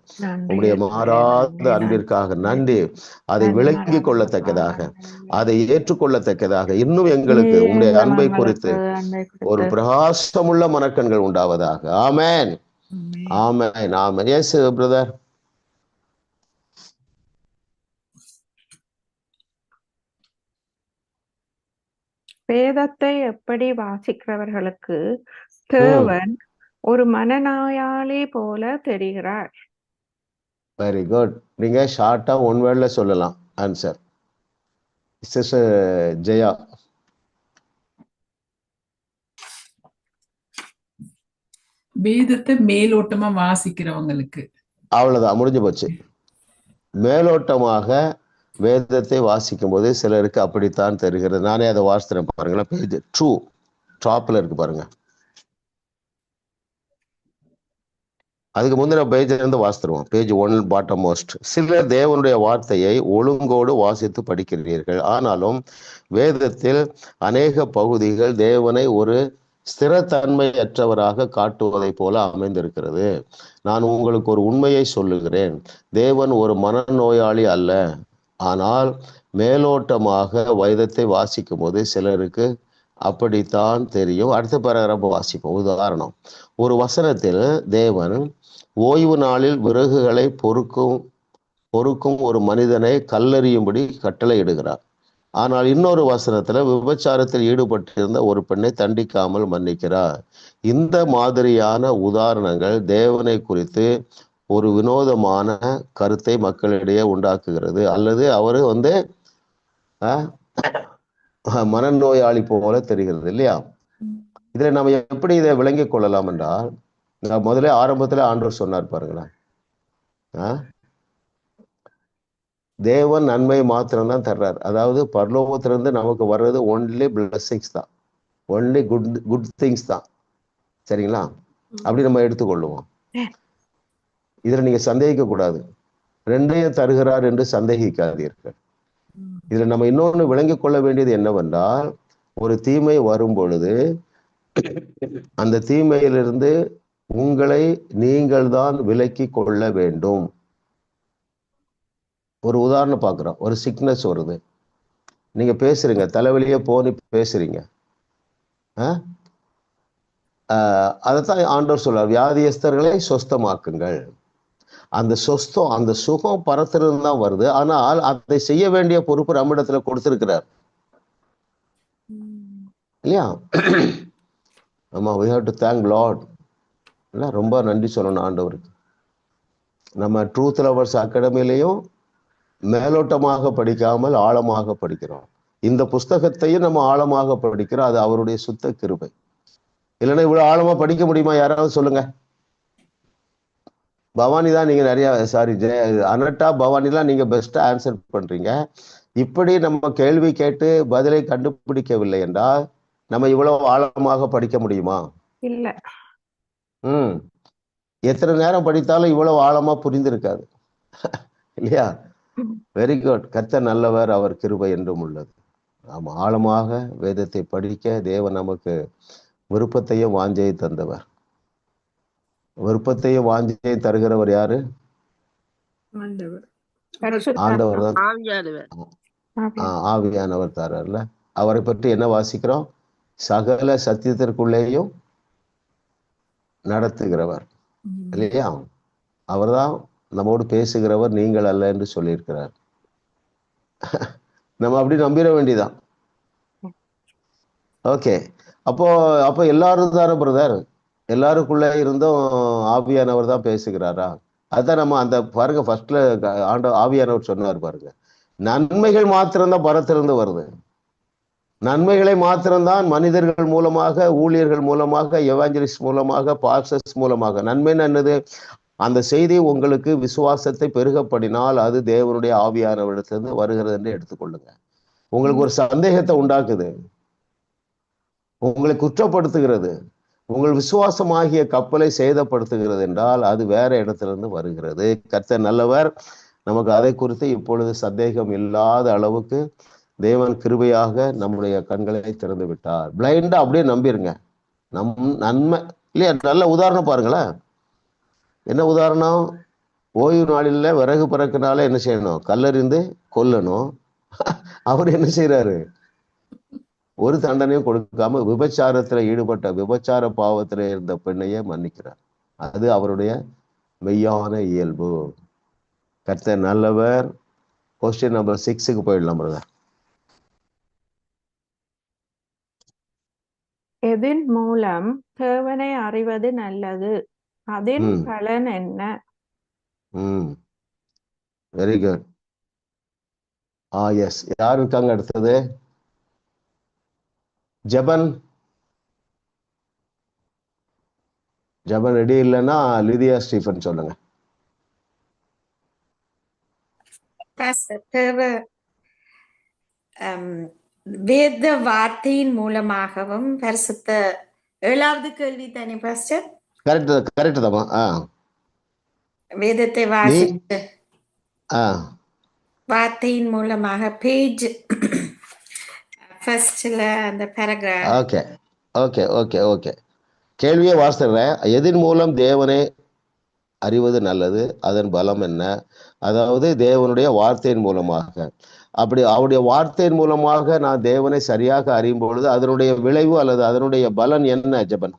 உங்களுடைய மாறாத அன்பிற்காக நன்றி. அதை விளங்கி கொள்ளத்தக்கதாக, அதை ஏற்றுக்கொள்ளத்தக்கதாக இன்னும் எங்களுக்கு உங்களுடைய அன்பை குறித்து ஒரு பிரகாசமுள்ள மனக்கண்கள் உண்டாவதாக. ஆமென், ஆமென், ஆமென். Yes brother. வேதத்தை எப்படி வாசிக்கிறவர்களுக்கு தேவன் ஒரு மனநோயாளி போல தெரிகிறார். Very good. நீங்க ஷார்ட்டா 1 வேர்ட்ல சொல்லலாம் ஆன்சர். ஜெயா. வேதத்தை மேலோட்டமா வாசிக்கிறவங்களுக்கு. அவ்வளவுதான், முடிஞ்சு போச்சு. மேலோட்டமாக வேதத்தை வாசிக்கும் போது சிலருக்கு அப்படித்தான் தெரிகிறது. நானே அதை வாசிக்கிறேன் பாருங்களேன். பேஜ் 2 டாப்ல இருக்கு பாருங்க. அதுக்கு முந்தின பேஜ்ல இருந்து வாசித்துருவோம். Page 1 bottom most. சிலர் தேவனுடைய வார்த்தையை ஒழுங்கோடு வாசித்து படிக்கிறீர்கள், ஆனாலும் வேதத்தில் அநேக பகுதிகள் தேவனை ஒரு ஸ்திரத்தன்மையற்றவராக காட்டுவதை போல அமைந்திருக்கிறது. நான் உங்களுக்கு ஒரு உண்மையை சொல்லுகிறேன், தேவன் ஒரு மனநோயாளி அல்ல. ஆனால் மேலோட்டமாக வேதத்தை வாசிக்கும் போது சிலருக்கு அப்படித்தான் தெரியும். அடுத்த பேராகிராஃப் வாசிப்போம். உதாரணம், ஒரு வசனத்தில் தேவன் ஓய்வு நாளில் விறகுகளை பொறுக்கும் ஒரு மனிதனை கல்லெறியும்படி கட்டளையிடுகிறார். ஆனால் இன்னொரு வசனத்துல விபச்சாரத்தில் ஈடுபட்டிருந்த ஒரு பெண்ணை தண்டிக்காமல் மன்னிக்கிறார். இந்த மாதிரியான உதாரணங்கள் தேவனை குறித்து ஒரு வினோதமான கருத்தை மக்களிடையே உண்டாக்குகிறது, அல்லது அவரு மனநோயாளி போல தெரிகிறது இல்லையா? இதுல நம்ம எப்படி இதை விளங்கிக் கொள்ளலாம் என்றால், முதல்ல ஆரம்பத்துல ஆண்டவர் சொன்னார் பாருங்களேன், தேவன் நன்மை மாத்திரம்தான் தர்றார். அதாவது பரலோகத்திலிருந்து நமக்கு வர்றது ஒன்லி பிளஸிங்ஸ் தான், ஒன்லி குட் திங்ஸ் தான். சரிங்களா? அப்படி நம்ம எடுத்துக்கொள்ளுவோம். இதுல நீங்க சந்தேகிக்க கூடாது. 2ஐயும் தருகிறார் என்று சந்தேகிக்காதீர்கள். இதுல நம்ம இன்னொன்னு விளங்கிக் கொள்ள வேண்டியது என்னவென்றால், ஒரு தீமை வரும் பொழுது அந்த தீமையிலிருந்து உங்களை நீங்கள் தான் விலக்கி கொள்ள வேண்டும். ஒரு உதாரணம் பார்க்குறோம். ஒரு சிக்னஸ் வருது, நீங்க பேசுறீங்க, தலைவலியே போனி பேசுறீங்க. அதைத்தான் ஆண்டவர் சொல்றார், வியாதியஸ்தர்களை சொஸ்தமாக்குங்கள். அந்த சுகம் பரத்திலிருந்து தான் வருது. ஆனால் அதை செய்ய வேண்டிய பொறுப்பு நம்மிடத்துல கொடுத்திருக்கிறார் இல்லையா? ஆமா, we have to thank Lord. இல்ல, ரொம்ப நன்றி சொல்லணும் ஆண்டவருக்கு. நம்ம ட்ரூத் லவர்ஸ் அகாடமிலையும் மேலோட்டமாக படிக்காமல் ஆழமாக படிக்கிறோம். இந்த புஸ்தகத்தையும் நம்ம ஆழமாக படிக்கிறோம். அது அவருடைய சுத்த கிருபை. இல்லைன்னா இவ்வளவு ஆழமா படிக்க முடியுமா? யாராவது சொல்லுங்க. பவானி தான் நீங்க நிறைய, அனட்டா பவானிலாம் நீங்க பெஸ்டா ஆன்சர் பண்றீங்க. இப்படி நம்ம கேள்வி கேட்டு பதிலை கண்டுபிடிக்கவில்லை என்றால் நம்ம இவ்வளவு ஆழமாக படிக்க முடியுமா? இல்ல. எத்தனை நேரம் படித்தாலும் இவ்வளவு ஆழமா புரிந்திருக்காது இல்லையா? Very good. கர்த்தர் நல்லவர், அவர் கிருபை என்றும் உள்ளது. ஆமா, ஆழமாக வேதத்தை படிக்க தேவன் நமக்கு விருப்பத்தையும் வாஞ்சையை தந்தவர். விருப்பத்தையும் வாஞ்சையை தருகிறவர் யாரு? ஆண்டவர் தான். ஆவியானவர் தரார்ல. அவரை பற்றி என்ன வாசிக்கிறோம்? சகல சத்தியத்திற்குள்ளேயும் நடத்துகிறவர் இல்லையா? அவர்தான் நம்மோடு பேசுகிறவர், நீங்கள் அல்ல என்று சொல்லியிருக்கிறார். நம்ம அப்படி நம்பிட வேண்டியதான். ஓகே, அப்போ எல்லாரும் தானே பிரதர், எல்லாருக்குள்ள இருந்தும் ஆவியானவர் தான் பேசுகிறாரா? அதான் நம்ம அந்த பாருங்க, ஃபர்ஸ்ட்ல ஆவியானவர் சொன்னார் பாருங்க, நன்மைகள் மாத்திரம்தான் பரத்திலிருந்து வருது. நன்மைகளை மாத்திரம்தான் மனிதர்கள் மூலமாக, ஊழியர்கள் மூலமாக, எவாஞ்சலிஸ்ட் மூலமாக, பாஸ்டர்ஸ் மூலமாக. நன்மைன்னு என்னது? அந்த செய்தி உங்களுக்கு விசுவாசத்தை பெருகப்படினால் அது தேவனுடைய ஆவியானவரிடத்திலிருந்து வருகிறது என்று எடுத்துக்கொள்ளுங்க. உங்களுக்கு ஒரு சந்தேகத்தை உண்டாக்குது, உங்களை குற்றப்படுத்துகிறது, உங்கள் விசுவாசமாகிய கப்பலை சேதப்படுத்துகிறது என்றால் அது வேற இடத்திலிருந்து வருகிறது. கர்த்தர் நல்லவர். நமக்கு அதை குறித்து இப்பொழுது சந்தேகம் இல்லாத அளவுக்கு தேவன் கிருபையாக நம்முடைய கண்களை திறந்து விட்டார். பிளைண்டா அப்படியே நம்பிருங்க. நன்மை இல்லையா? நல்ல உதாரணம் பாருங்களேன். என்ன உதாரணம்? ஓய்வு நாளில் விறகு பிறக்கினால என்ன செய்யணும்? கல்லறிந்து கொல்லணும். அவர் என்ன செய்யறாரு? ஒரு தண்டனையும் கொடுக்காம விபச்சாரத்துல ஈடுபட்ட, விபச்சார பாவத்துல இருந்த பெண்ணையே மன்னிக்கிறார். அது அவருடைய மெய்யான இயல்பு. கர்த்தர் நல்லவர். கொஸ்டின் நம்பர் 6க்கு போயிடலாம் பிரதர். எதின் மூலம் தேவனை அறிவது நல்லது, அதன் பலன் என்ன? Very good. எஸ், யார் இருக்காங்க அடுத்தது? ஜெபன் ரெடி இல்லைன்னா லிதியா ஸ்டீஃபன் சொல்லுங்க. வேத வார்த்தையின் மூலமாகவும் பரிசுத்த 7வது கேள்வி தானே பாஸ்டர்? கரெக்ட் தாமா. வேதத்தை வாசித்து வார்த்தையின் மூலமாக பேஜ் ஃபர்ஸ்ட்ல அந்த paragraph. Okay okay okay okay கேள்வியை வாசிடுறேன். எதன் மூலம் தேவனை அறிவது நல்லது, அதன் பலம் என்ன? அதாவது தேவனுடைய வார்த்தையின் மூலமாக. அப்படி அவருடைய வார்த்தையின் மூலமாக நான் தேவனை சரியாக அறியும் பொழுது அதனுடைய விளைவு அல்லது அதனுடைய பலன் என்ன ஜெபன்?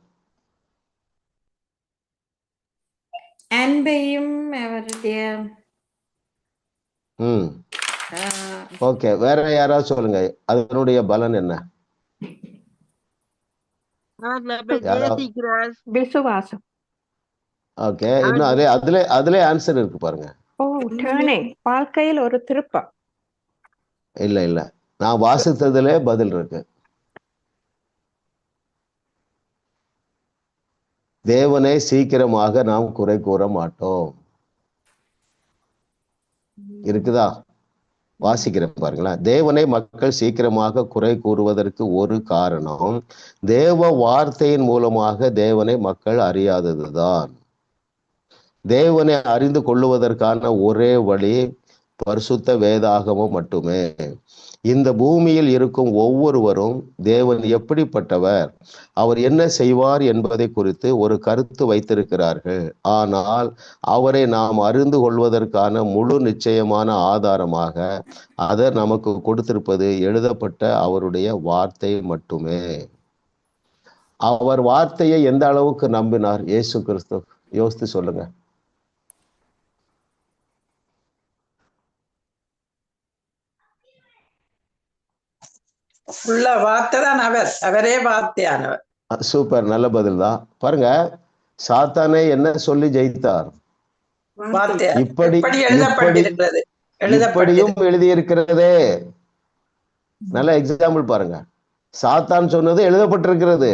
அன்பையும் அவருடைய. ஓகே, வேற யாராவது சொல்லுங்க, அதனுடைய பலன் என்ன? விசுவாசம். ஓகே, இன்னும் அதுல ஆன்சர் இருக்கு பாருங்க. வாழ்க்கையில் ஒரு திருப்பம். இல்ல நான் வாசித்ததுல பதில் இருக்கு. தேவனை சீக்கிரமாக நாம் குறை கூற மாட்டோம். இருக்குதா? வாசிக்கிறேன் பாருங்களேன். தேவனை மக்கள் சீக்கிரமாக குறை கூறுவதற்கு ஒரு காரணம், தேவ வார்த்தையின் மூலமாக தேவனை மக்கள் அறியாததுதான். தேவனை அறிந்து கொள்ளுவதற்கான ஒரே வழி பரிசுத்த வேதாகமம் மட்டுமே. இந்த பூமியில் இருக்கும் ஒவ்வொருவரும் தேவன் எப்படிப்பட்டவர், அவர் என்ன செய்வார் என்பதை குறித்து ஒரு கருத்து வைத்திருக்கிறார்கள். ஆனால் அவரை நாம் அறிந்து கொள்வதற்கான முழு நிச்சயமான ஆதாரமாக அதை நமக்கு கொடுத்திருப்பது எழுதப்பட்ட அவருடைய வார்த்தை மட்டுமே. அவர் வார்த்தையை எந்த அளவுக்கு நம்பினார் இயேசு கிறிஸ்து? யோசித்து சொல்லுங்க. வார்த்தை தான் அவரே வார்த்தையானவர். சூப்பர், நல்ல பதில் தான். பாருங்க, சாத்தானை என்ன சொல்லி ஜெயித்தார்? இப்படியும் எழுதியிருக்கிறதே. நல்ல எக்ஸாம்பிள் பாருங்க. சாத்தான் சொன்னது எழுதப்பட்டிருக்கிறது,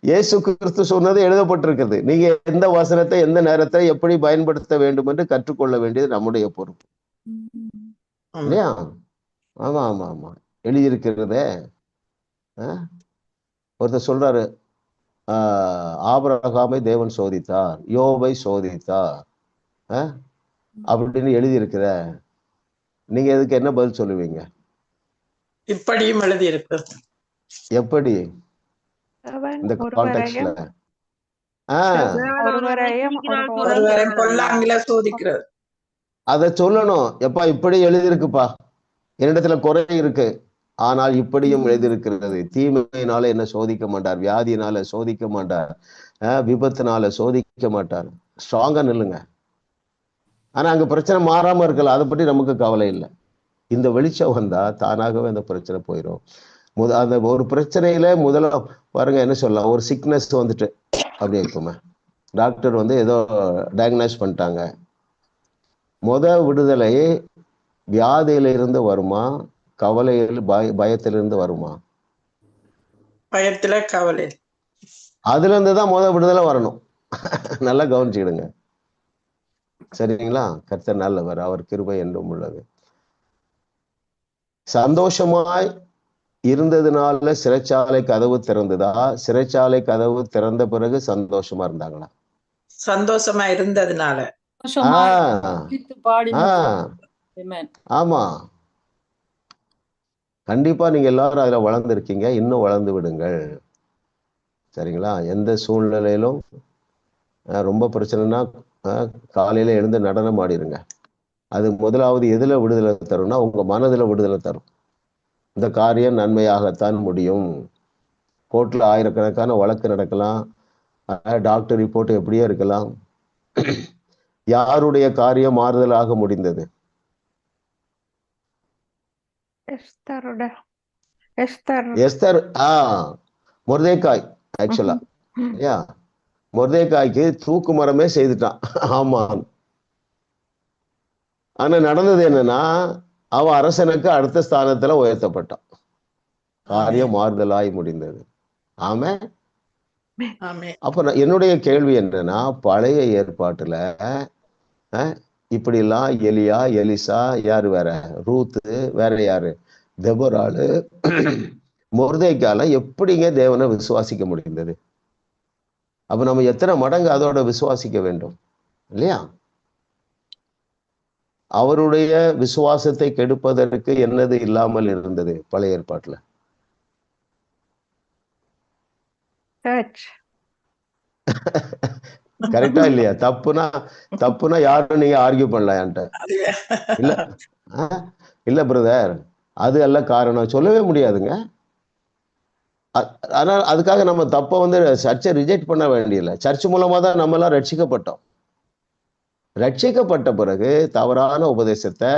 இயேசு கிறிஸ்து சொன்னது எழுதப்பட்டிருக்கிறது. நீங்க எந்த வசனத்தை எந்த நேரத்தை எப்படி பயன்படுத்த வேண்டும் என்று கற்றுக்கொள்ள வேண்டியது நம்முடைய பொறுப்பு இல்லையா? ஆமா ஆமா ஆமா, எழுதியிருக்கிறதே. ஒருத்தர் சொல்றாரு, ஆபிரகாமை தேவன் சோதித்தார், யோபை சோதித்தார் அப்படின்னு எழுதி இருக்கிற, நீங்க எதுக்கு என்ன பதில் சொல்லுவீங்க? இப்படியும் எழுதி இருக்கு. எப்படி இந்த கான்டெக்ட்ல? ஒருவரை பொல்லாங்கில சோதிக்கிறது, அதை சொல்லணும். எப்பா இப்படி எழுதியிருக்குப்பா, என்னிடத்துல குறை இருக்கு, ஆனால் இப்படியும் எழுதியிருக்கிறது. தீமையினால என்ன சோதிக்க மாட்டார், வியாதியினால சோதிக்க மாட்டார், விபத்தினால சோதிக்க மாட்டார். ஸ்ட்ராங்கா நில்லுங்க. ஆனா அங்க பிரச்சனை மாறாம இருக்கலாம், அதை பற்றி நமக்கு கவலை இல்லை. இந்த வெளிச்சம் வந்தா தானாகவே அந்த பிரச்சனை போயிடும். அந்த ஒரு பிரச்சனையில முதல்ல பாருங்க, என்ன சொல்லலாம், ஒரு சிக்னஸ் வந்துட்டு அப்படி இருக்குமே, டாக்டர் வந்து ஏதோ டயக்னைஸ் பண்ணிட்டாங்க. விடுதலை வியாதியில இருந்து வருமா, கவலையில் பயத்திலிருந்து வருமா? பயத்துல கவலை, அதுல இருந்து தான் விடுதலை வரணும். நல்லா கவனிச்சுக்கிடுங்க, சரிங்களா? கர்த்தர் நல்லவர், அவர் கிருபை என்றும் உள்ளது. சந்தோஷமாய் இருந்ததுனால சிறைச்சாலை கதவு திறந்ததா, சிறைச்சாலை கதவு திறந்த பிறகு சந்தோஷமா இருந்தாங்களா? சந்தோஷமா இருந்ததுனால. ஆமா, கண்டிப்பா நீங்க எல்லாரும் அதுல வளர்ந்துருக்கீங்க, இன்னும் வளர்ந்து விடுங்கள், சரிங்களா? எந்த சூழ்நிலையிலும் ரொம்ப பிரச்சனைனா காலையில எழுந்து நடனம் ஆடிடுங்க. அது முதலாவது எதுல விடுதலை தரும்னா உங்க மனதுல விடுதலை தரும். இந்த காரியம் நன்மையாகத்தான் முடியும். கோர்ட்ல ஆயிரக்கணக்கான வழக்கு நடக்கலாம், டாக்டர் ரிப்போர்ட் எப்படியே இருக்கலாம். யாருடைய காரியம் மாறுதலாக முடிந்தது? எஸ்தர். மொர்தேக்காய். ஆக்சுவலா மொர்தேக்காய்க்கு தூக்கு மரமே செய்துட்டான் ஆமான். ஆனா நடந்தது என்னன்னா, அவன் அரசனுக்கு அடுத்த ஸ்தானத்துல உயர்த்தப்பட்டான். காரியம் மாறுதலாய் முடிந்தது. ஆமே. அப்ப என்னுடைய கேள்வி என்னன்னா, பழைய ஏற்பாட்டுல இப்படி எல்லாம் எலியா, எலிசா, யாரு வேற, ரூத்து, வேற யாரு, தெபொராளு, மொர்தேக்கால எப்படிங்க தேவனை விசுவாசிக்க முடிந்தது? அப்ப நம்ம எத்தனை மடங்கு அதோட விசுவாசிக்க வேண்டும் இல்லையா? அவருடைய விசுவாசத்தை கெடுப்பதற்கு என்னது இல்லாமல் இருந்தது பழைய ஏற்பாட்டுல? கரெக்டா இல்லையா? தப்புனா யாரும் நீங்க ஆர்கியூ பண்ணலாம் என்கிட்ட. இல்ல இல்ல பிரதர், அது அல்ல காரணம், சொல்லவே முடியாதுங்க. ஆனால் அதுக்காக நம்ம தப்பை வந்து சர்ச்சை ரிஜெக்ட் பண்ண வேண்டியதில்லை. சர்ச் மூலமா தான் நம்ம எல்லாம் ரட்சிக்கப்பட்டோம். ரட்சிக்கப்பட்ட பிறகு தவறான உபதேசத்தை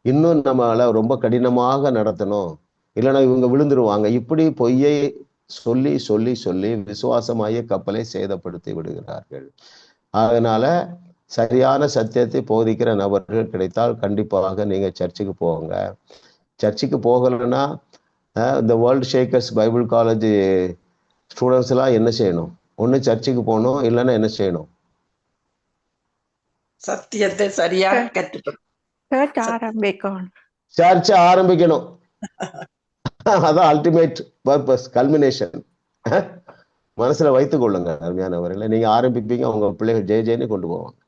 இன்னும் நம்மளால ரொம்ப கடினமாக நடத்தணும், இல்லைன்னா இவங்க விழுந்துருவாங்க, இப்படி பொய்யை சொல்லி சொல்லி சொல்லி விசுவாசமாய கப்பலை சேதப்படுத்தி விடுகிறார்கள். அதனால சரியான சத்தியத்தை போதிக்கிற நபர்கள் கிடைத்தால் கண்டிப்பாக நீங்க சர்ச்சுக்கு போங்க. சர்ச்சுக்கு போகலைன்னா இந்த world Shakers Bible College students எல்லாம் என்ன செய்யணும்? ஒண்ணு சர்ச்சுக்கு போகணும், இல்லைன்னா என்ன செய்யணும்? சத்தியத்தை சரியாக கற்றுக்கணும், சர்ச்சை ஆரம்பிக்கணும். அதான் அல்டிமேட் பர்பஸ், கல்மினேஷன். மனசுல வைத்துக் கொள்ளுங்க அருமையானவர்களை. நீங்க ஆரம்பிப்பீங்க, உங்க பிள்ளைகள் ஜெய ஜெயன்னு கொண்டு போவாங்க.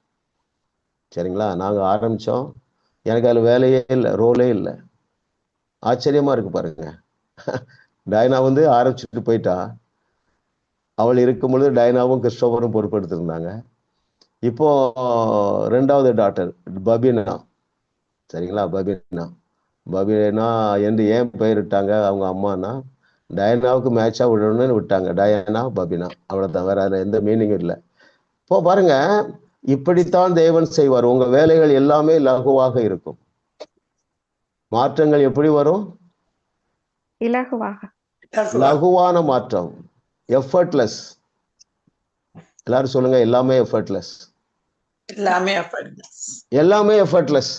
சரிங்களா? நாங்க ஆரம்பிச்சோம், எனக்கு அதுல வேலையே இல்லை, ரோலே இல்லை. ஆச்சரியமா இருக்கு பாருங்க. டயனா வந்து ஆரம்பிச்சுட்டு போயிட்டா. அவள் இருக்கும் பொழுது டயனாவும் கிறிஸ்டோபரும் பொறுப்பெடுத்திருந்தாங்க. இப்போ ரெண்டாவது டாக்டர் பபினா, சரிங்களா? பபினா என்று ஏன் பெயரிட்டாங்க அவங்க அம்மானா, டயனாவுக்கு மேட்சா விடணும்னு விட்டாங்க. டயனா பபினா, அவ்வளவுதான், வேற அதுல எந்த மீனிங்கும் இல்லை. இப்போ பாருங்க, இப்படித்தான் தேவன் செய்வார். உங்க வேலைகள் எல்லாமே லகுவாக இருக்கும். மாற்றங்கள் எப்படி வரும்? லகுவான மாற்றம், எஃபர்ட்லெஸ். எல்லாரும் சொல்லுங்க, எல்லாமே எஃபர்ட்லெஸ். எல்லாமே எஃபர்ட்லெஸ்.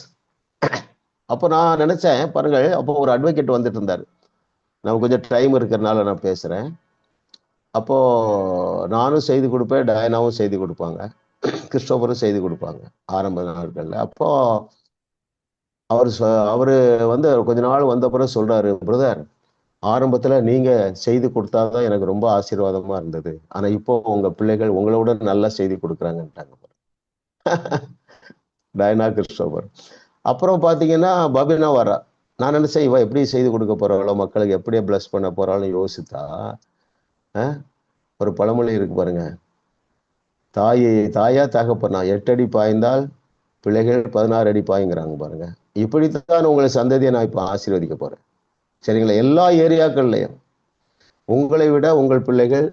அப்போ நான் நினைச்சேன் பாருங்க, அப்போ ஒரு அட்வொகேட் வந்துட்டு இருந்தாரு. நம்ம கொஞ்சம் டைம் இருக்கிறதுனால நான் பேசுறேன். அப்போ நானும் செய்தி கொடுப்பேன், டயனாவும் செய்தி கொடுப்பாங்க, கிறிஸ்டோபரும் செய்தி கொடுப்பாங்க ஆரம்ப நாட்கள்ல. அப்போ அவரு வந்து கொஞ்ச நாள் வந்த பிறகு சொல்றாரு, பிரதர், ஆரம்பத்துல நீங்க செய்து கொடுத்தாதான் எனக்கு ரொம்ப ஆசீர்வாதமா இருந்தது. ஆனா இப்போ உங்க பிள்ளைகள் உங்களோட நல்லா செய்தி கொடுக்குறாங்கன்ட்டாங்க. Diana Christopher. அப்புறம் பாத்தீங்கன்னா பபினா வரா. நான் நினைச்சேன் இவ எப்படி செய்து கொடுக்க போறாளோ, மக்களுக்கு எப்படியே பிளஸ் பண்ண போறாள்னு யோசித்தா, ஒரு பழமொழி இருக்கு பாருங்க, தாயா தகப்பனா 8 அடி பாய்ந்தால் பிள்ளைகள் 16 அடி பாய்ங்கிறாங்க பாருங்க. இப்படித்தான் உங்களை சந்ததியை நான் இப்ப ஆசீர்வதிக்க போறேன். சரிங்களா? எல்லா ஏரியாக்கள்லையும் உங்களை விட உங்கள் பிள்ளைகள்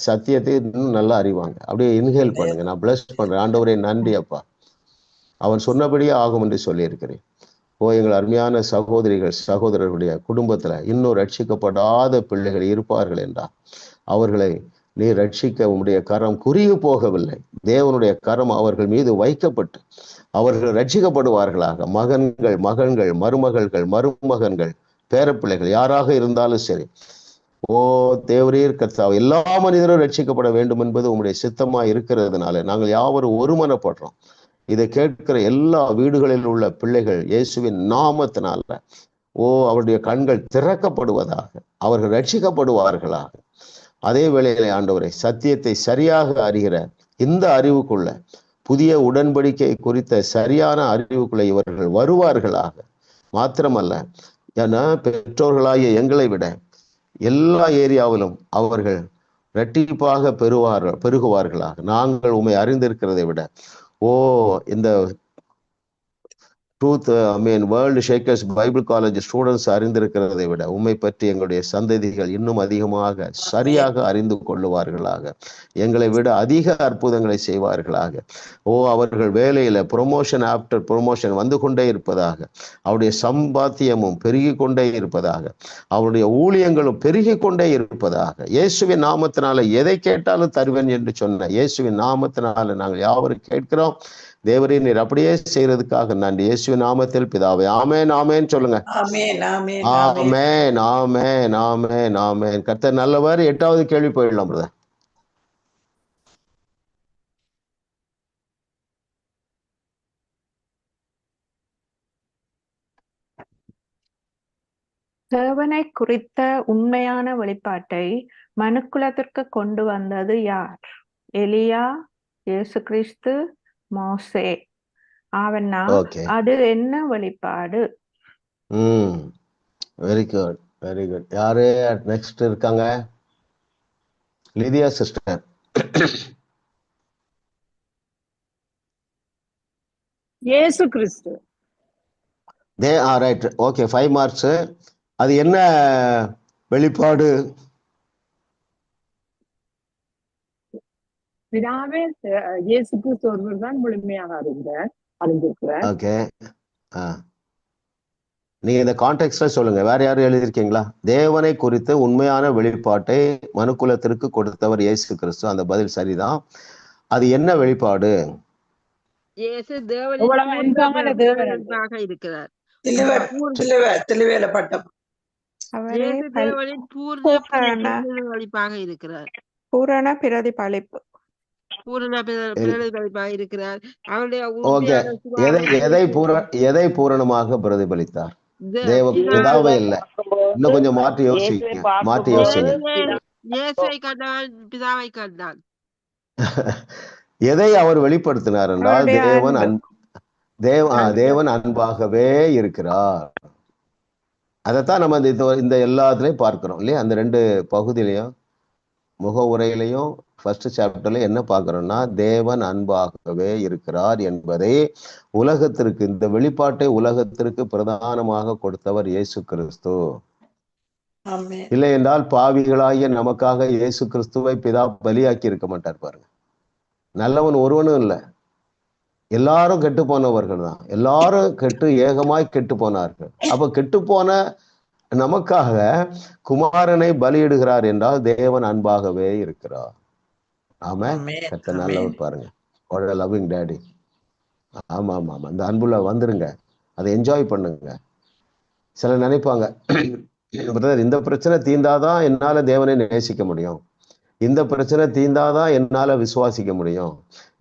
சத்தியத்தை இன்னும் நல்லா அறிவாங்க. அப்படியே இன்ஹேல் பண்ணுங்க. நான் பிளஸ் பண்றேன். ஆண்டவரே நன்றி அப்பா, அவன் சொன்னபடியே ஆகும் என்று சொல்லி இருக்கிறேன். எங்கள் அருமையான சகோதரிகள் சகோதரர்களுடைய குடும்பத்துல இன்னும் ரட்சிக்கப்படாத பிள்ளைகள் இருப்பார்கள் என்றால் அவர்களை நீ ரட்சிக்க உன்னுடைய கரம் குறுகி போகவில்லை. தேவனுடைய கரம் அவர்கள் மீது வைக்கப்பட்டு அவர்கள் ரட்சிக்கப்படுவார்களாக. மகன்கள், மகன்கள், மருமகள்கள், மருமகன்கள், பேரப்பிள்ளைகள் யாராக இருந்தாலும் சரி. தேவரீர் கர்த்தாவே, எல்லா மனிதரும் ரட்சிக்கப்பட வேண்டும் என்பது உங்களுடைய சித்தமா இருக்கிறதுனால நாங்கள் யாவரும் ஒருமனப்படுறோம். இதை கேட்கிற எல்லா வீடுகளில் உள்ள பிள்ளைகள் இயேசுவின் நாமத்தினால அவருடைய கண்கள் திறக்கப்படுவதாக, அவர்கள் ரட்சிக்கப்படுவார்களாக. அதே வேளையிலே ஆண்டவரை சத்தியத்தை சரியாக அறிகிற இந்த அறிவுக்குள்ள, புதிய உடன்படிக்கை குறித்த சரியான அறிவுக்குள்ள இவர்கள் வருவார்களாக. மாத்திரமல்ல, ஏன்னா பெற்றோர்களாகிய எங்களை விட எல்லா ஏரியாவிலும் அவர்கள் இரட்டிப்பாக பெருகுவார்களாக. நாங்கள் உம்மை அறிந்திருக்கிறதை விட இந்த Truth World Shakers Bible College students அறிந்திருக்கிறதை விட உம்மை பற்றி எங்களுடைய சந்ததிகள் இன்னும் அதிகமாக சரியாக அறிந்து கொள்ளுவார்களாக. எங்களை விட அதிக அற்புதங்களை செய்வார்களாக. அவர்கள் வேலையில ப்ரொமோஷன் ஆஃப்டர் ப்ரொமோஷன் வந்து கொண்டே இருப்பதாக, அவருடைய சம்பாத்தியமும் பெருகி கொண்டே இருப்பதாக, அவருடைய ஊழியங்களும் பெருகி கொண்டே இருப்பதாக. இயேசுவின் நாமத்தினால எதை கேட்டாலும் தருவேன் என்று சொன்ன இயேசுவின் நாமத்தினால நாங்கள் யாவரும் கேட்கிறோம். தேவரே, நீர் அப்படியே செய்யறதுக்காக நன்றி. இயேசுவின் நாமத்தில் பிதாவே, ஆமென் ஆமென் சொல்லுங்க. ஆமென் ஆமென் ஆமென் ஆமென் ஆமென் ஆமென். கர்த்தர் நல்லவர். 8வது கேள்வி போயிடலாம் பிரதர். தேவனை குறித்த உண்மையான வெளிப்பாட்டை மனுக்குலத்திற்கு கொண்டு வந்தது யார்? எலியா, இயேசு கிறிஸ்து, மோசே? அவனா? அது என்ன வெளிப்பாடு? Very good very good. யாரு நெக்ஸ்ட் இருக்காங்க? லிதியா சிஸ்டர். இயேசு கிறிஸ்து. Right, okay, 5 marks. அது என்ன வெளிப்பாடு? பிதாவே இயேசு கிறிஸ்து ஒருவர் தான் முழுமையாக அறிந்திருக்கிறார். ஓகே, நீங்க இந்த கான்டெக்ஸ்ட்ல சொல்லுங்க. வேற யாரும் எழுதியிருக்கீங்களா? தேவனை குறித்து உண்மையான வெளிப்பாட்டை மனுக்குலத்திற்கு கொடுத்தவர் இயேசு கிறிஸ்து. அந்த பதில் சரிதான். அது என்ன வெளிப்பாடு? இயேசு தேவனாக இருக்கிறார். தேவனின் பூர்ண பிரதிபலிப்பாக இருக்கிறார். பூரண பிரதிபலிப்பு. இருக்கிறார். அவருடைய எதை பூரணமாக பிரதிபலித்தார்? தேவபிதாவை இல்ல, இன்னும் கொஞ்சம் மாற்றி யோசிங்க. இயேசுவை கண்டான், பிதாவை கண்டான். எதை அவர் வெளிப்படுத்தினார் என்றால் தேவன் அன்பாகவே இருக்கிறார். அதைத்தான் நம்ம இந்த எல்லாத்துலயும் பார்க்கிறோம் இல்லையா? அந்த 2 பகுதியிலையும், முக உரையிலையும் ஃபர்ஸ்ட் சாப்டர்ல என்ன பார்க்கிறோம்னா, தேவன் அன்பாகவே இருக்கிறார் என்பதை உலகத்திற்கு, இந்த வெளிப்பாட்டை உலகத்திற்கு பிரதானமாக கொடுத்தவர் இயேசு கிறிஸ்து. இல்லை என்றால் பாவிகளாகிய நமக்காக இயேசு கிறிஸ்துவை பிதா பலியாக்கி இருக்க மாட்டார். பாருங்க, நல்லவன் ஒருவனும் இல்லை, எல்லாரும் கெட்டு போனவர்கள் தான். எல்லாரும் ஏகமாய் கெட்டு போனார்கள். அப்ப கெட்டு போன நமக்காக குமாரனை பலியிடுகிறார் என்றால் தேவன் அன்பாகவே இருக்கிறார். ஆமா, கர்த்தர் நல்லவர். பாருங்க, லவ்விங் டேடி. ஆமா ஆமா ஆமா, இந்த அன்புல வந்துருங்க, அதை என்ஜாய் பண்ணுங்க. சில நினைப்பாங்க, பிரதர் இந்த பிரச்சனை தீர்ந்தாதான் என்னால தேவனை நேசிக்க முடியும், இந்த பிரச்சனை தீர்ந்தாதான் என்னால விசுவாசிக்க முடியும்,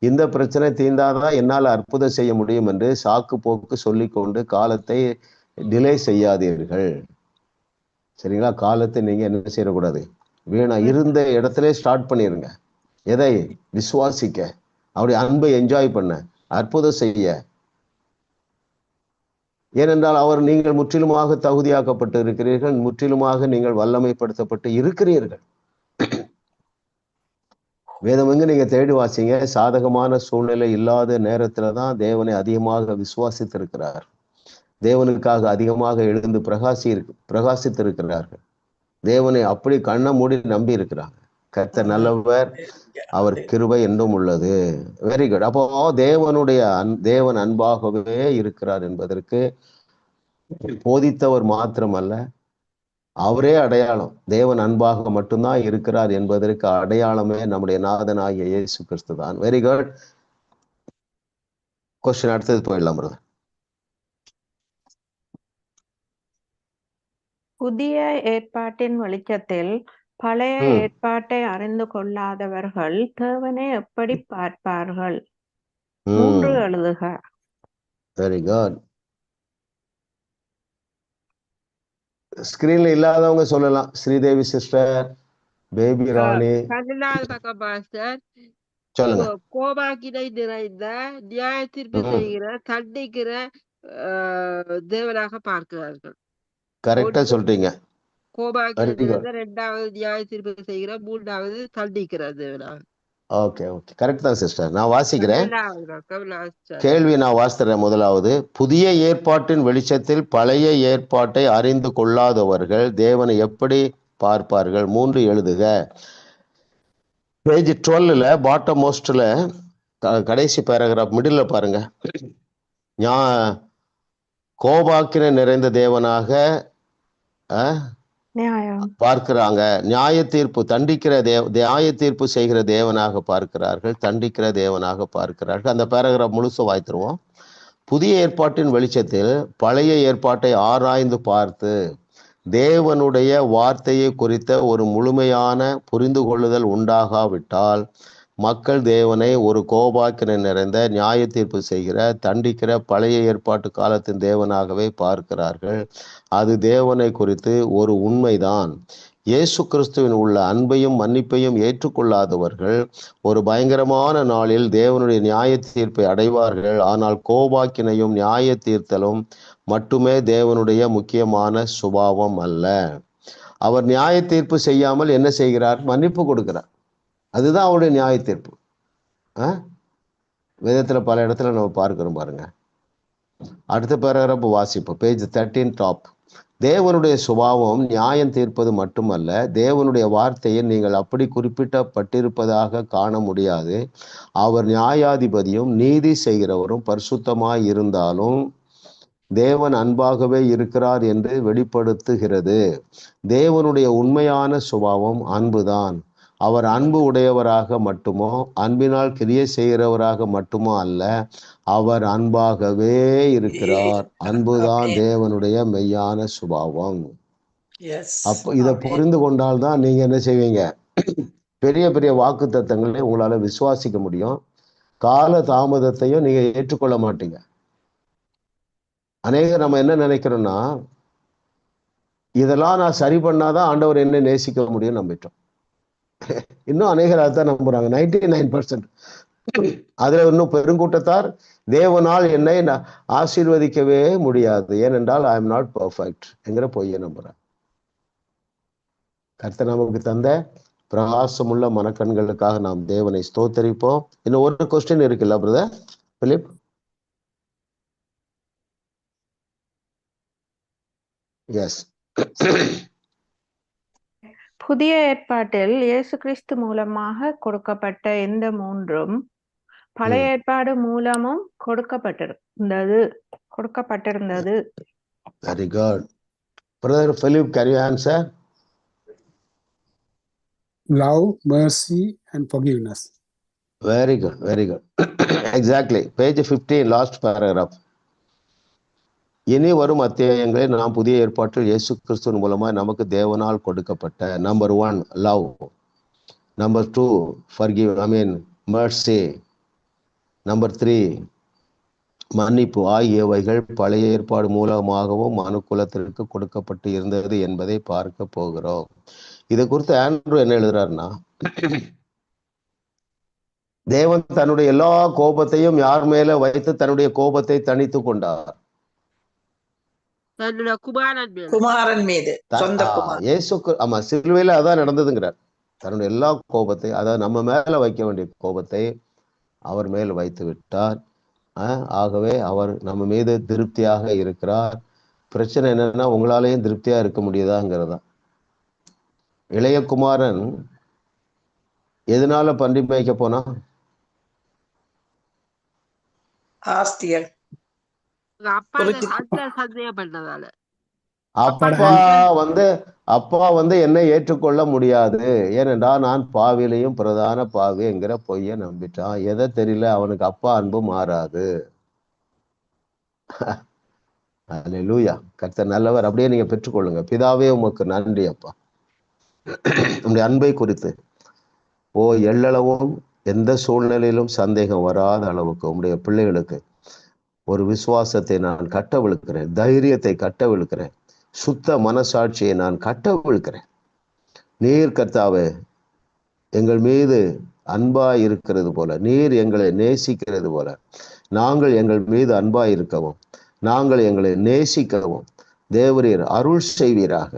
இந்த பிரச்சனை தீர்ந்தாதான் என்னால் அற்புதம் செய்ய முடியும் என்று சாக்கு போக்கு சொல்லிக்கொண்டு காலத்தை டிலே செய்யாதீர்கள். சரிங்களா? காலத்தை நீங்க என்ன செய்யக்கூடாது, வீணா இருந்த இடத்துல ஸ்டார்ட் பண்ணிருங்க. எதை? விசுவாசிக்க, அவருடைய அன்பை என்ஜாய் பண்ண, அற்புதம் செய்ய. ஏனென்றால் அவர் நீங்கள் முற்றிலுமாக தகுதியாக்கப்பட்டு இருக்கிறீர்கள், முற்றிலுமாக நீங்கள் வல்லமைப்படுத்தப்பட்டு இருக்கிறீர்கள். வேதம் எங்க நீங்க தேடி வாசிங்க, சாதகமான சூழ்நிலை இல்லாத நேரத்துல தான் தேவனை அதிகமாக விசுவாசித்திருக்கிறார், தேவனுக்காக அதிகமாக எழுந்து பிரகாசித்திருக்கிறார்கள், தேவனை அப்படி கண்ணை மூடி நம்பி இருக்கிறாங்க. கர்த்தர் நல்லவர், அவர் கிருபை என்றும் உள்ளது. Very good. அப்போ தேவன் அன்பாகவே இருக்கிறார் என்பதற்கு போதித்தவர் மாத்திரமல்ல, அவரே அடையாளம். தேவன் அன்பாக மட்டும்தான் இருக்கிறார் என்பதற்கு அடையாளமே நம்முடைய நாதனாகிய இயேசு கிறிஸ்து தான். Very good. கொஸ்டின் அடுத்தது போயிடலாம் பிரதர். புதிய ஏற்பாட்டின் வெளிச்சத்தில் பழைய ஏற்பாட்டை அறிந்து கொள்ளாதவர்கள் தேவனை எப்படி பார்ப்பார்கள்? 3 எழுதுக. Very good. ஸ்கிரீன்ல இல்லாதவங்க சொல்லலாம். ஸ்ரீதேவி சிஸ்டர், பேபி ராணி. 12வது பக்கம் பாஸ்டர். சொல்லுங்க. கோபாக்கினை நிறைந்த நியாய தீர்ப்பு செய்கிற தண்டிக்கிற தேவனாக பார்க்கிறார்கள். கரெக்டா சொல்றீங்க. கோபாக்கினை நிறைந்த 2வது நியாய தீர்ப்பு செய்கிற, 3வது தண்டிக்கிற தேவனாக. ஓகே ஓகே, கரெக்ட் தான் சிஸ்டர். நான் வாசிக்கிறேன், கேள்வி நான் வாசிக்கிறேன். முதலாவது, புதிய ஏற்பாட்டின் வெளிச்சத்தில் பழைய ஏற்பாட்டை அறிந்து கொள்ளாதவர்கள் தேவனை எப்படி பார்ப்பார்கள்? 3 எழுதுக. பேஜ் 12ல பாட்டம் மோஸ்ட்ல கடைசி பேராகிராஃப் மிடில் பாருங்க. கோபாக்கினை நிறைந்த தேவனாக பார்க்கிறாங்க. நியாய தீர்ப்பு தண்டிக்கிற நியாய தீர்ப்பு செய்கிற தேவனாக பார்க்கிறார்கள், தண்டிக்கிற தேவனாக பார்க்கிறார்கள். அந்த பேராகிராஃப் முழுசு வாய்த்துருவோம். புதிய ஏற்பாட்டின் வெளிச்சத்தில் பழைய ஏற்பாட்டை ஆராய்ந்து பார்த்து தேவனுடைய வார்த்தையை குறித்த ஒரு முழுமையான புரிந்து கொள்ளுதல் உண்டாகாவிட்டால் மக்கள் தேவனை ஒரு கோபாக்கினை நிறைந்த நியாய தீர்ப்பு செய்கிற தண்டிக்கிற பழைய ஏற்பாட்டு காலத்தின் தேவனாகவே பார்க்கிறார்கள். அது தேவனை குறித்து ஒரு உண்மைதான். இயேசு கிறிஸ்துவின் உள்ள அன்பையும் மன்னிப்பையும் ஏற்றுக்கொள்ளாதவர்கள் ஒரு பயங்கரமான நாளில் தேவனுடைய நியாய தீர்ப்பை அடைவார்கள். ஆனால் கோபாக்கினையும் நியாய தீர்த்தலும் மட்டுமே தேவனுடைய முக்கியமான சுபாவம் அல்ல. அவர் நியாய தீர்ப்பு செய்யாமல் என்ன செய்கிறார்? மன்னிப்பு கொடுக்கிறார். அதுதான் அவருடைய நியாய தீர்ப்பு. வேதத்துல பல இடத்துல நம்ம பார்க்கிறோம் பாருங்க. அடுத்த பேராகிராஃப் வாசிப்போம். Page 13 top. தேவனுடைய சுபாவம் நியாயம் தீர்ப்பது மட்டுமல்ல, தேவனுடைய வார்த்தையை நீங்கள் அப்படி குறிப்பிட்டப்பட்டிருப்பதாக காண முடியாது. அவர் நியாயாதிபதியும் நீதி செய்கிறவரும் பரிசுத்தமாய் இருந்தாலும் தேவன் அன்பாகவே இருக்கிறார் என்று வெளிப்படுத்துகிறது. தேவனுடைய உண்மையான சுபாவம் அன்புதான். அவர் அன்பு உடையவராக மட்டுமோ அன்பினால் கிரியை செய்கிறவராக மட்டுமோ அல்ல, அவர் அன்பாகவே இருக்கிறார். அன்புதான் தேவனுடைய மெய்யான சுபாவம். அப்ப இதை புரிந்து கொண்டால்தான் நீங்க என்ன செய்வீங்க? பெரிய பெரிய வாக்கு தத்தங்களை உங்களால விசுவாசிக்க முடியும். கால தாமதத்தையும் நீங்க ஏற்றுக்கொள்ள மாட்டீங்க. அநேகர் நம்ம என்ன நினைக்கிறோம்னா, இதெல்லாம் நான் சரி பண்ணாதான் ஆண்டவர் என்ன நேசிக்க முடியும் நம்பிட்டோம். இன்னும் அநேகர் அதான் நம்புறாங்க. 99%. அதுல இன்னும் பெருங்கூட்டத்தார் தேவனால் என்னை ஆசீர்வதிக்கவே முடியாது, ஏனென்றால் ஐ எம் நாட் பர்ஃபெக்ட் என்கிற பொய்யை நம்புறேன். கர்த்தர் நமக்கு தந்த பிரகாசமுள்ள மனக்கண்களுக்காக நாம் தேவனை ஸ்தோத்தரிப்போம். இன்னும் ஒரு கொஸ்டின் இருக்குல்ல பிரதர் பிலிப்? எஸ். புதிய ஏற்பாட்டில் இயேசு கிறிஸ்து மூலமாக கொடுக்கப்பட்ட எந்த 3ம் பழைய ஏற்பாடு மூலமும் கொடுக்கப்பட்டிருந்தது. Very good. Brother Philip, can you answer? Love, mercy and forgiveness. Very good, very good. Exactly. Page 15, last paragraph. இனி வரும் அத்தியாயங்களில் நாம் புதிய ஏற்பாட்டில் இயேசு கிறிஸ்துவின் மூலமாக நமக்கு தேவனால் கொடுக்கப்பட்ட number 1 love, number 2 forgive, mercy, number 3 மன்னிப்பு ஆகியவைகள் பழைய ஏற்பாடு மூலமாகவும் மனுக்குலத்திற்கு கொடுக்கப்பட்டு இருந்தது என்பதை பார்க்க போகிறோம். இதை குறித்து ஆண்ட்ரூ என்ன எழுதுறாருன்னா, தேவன் தன்னுடைய எல்லா கோபத்தையும் யார் மேல வைத்து தன்னுடைய கோபத்தை தணித்து கொண்டார்? குமாரன் மீது. ஆமா, சிலுவையில அதான் நடந்ததுங்கிறார். தன்னுடைய எல்லா கோபத்தை, அதாவது நம்ம மேல வைக்க வேண்டிய கோபத்தை அவர் மேல் வைத்து விட்டார். ஆகவே அவர் நம்ம மீது திருப்தியாக இருக்கிறார். பிரச்சனை என்னன்னா, உங்களாலேயும் திருப்தியா இருக்க முடியுதாங்கிறதா. இளைய குமாரன் எதனால பன்றி மேய்க்க போனா? அப்பா வந்து என்னை ஏற்றுக்கொள்ள முடியாது, ஏனென்றா நான் பாவிலையும் பிரதான பாவி என்கிற பொய்ய நம்பிட்டான். எதை தெரியல, அவனுக்கு அப்பா அன்பு மாறாது. அல்லேலூயா. கர்த்தர் நல்லவர். அப்படியே நீங்க பெற்றுக்கொள்ளுங்க. பிதாவே உமக்கு நன்றி அப்பா, உங்களுடைய அன்பை குறித்து எள்ளளவும் எந்த சூழ்நிலையிலும் சந்தேகம் வராத அளவுக்கு உங்களுடைய பிள்ளைகளுக்கு ஒரு விசுவாசத்தை நான் கட்டவிழுக்கிறேன், தைரியத்தை கட்டவிழுக்கிறேன், சுத்த மனசாட்சியை நான் கட்டவிழுக்கிறேன். நீர் கர்த்தாவே எங்கள் மீது அன்பாய் இருக்கிறது போல, நீர் எங்களை நேசிக்கிறது போல நாங்கள் எங்கள் மீது அன்பாய் இருக்கவும், நாங்கள் எங்களை நேசிக்கவும் தேவரீர் அருள் செய்வீராக.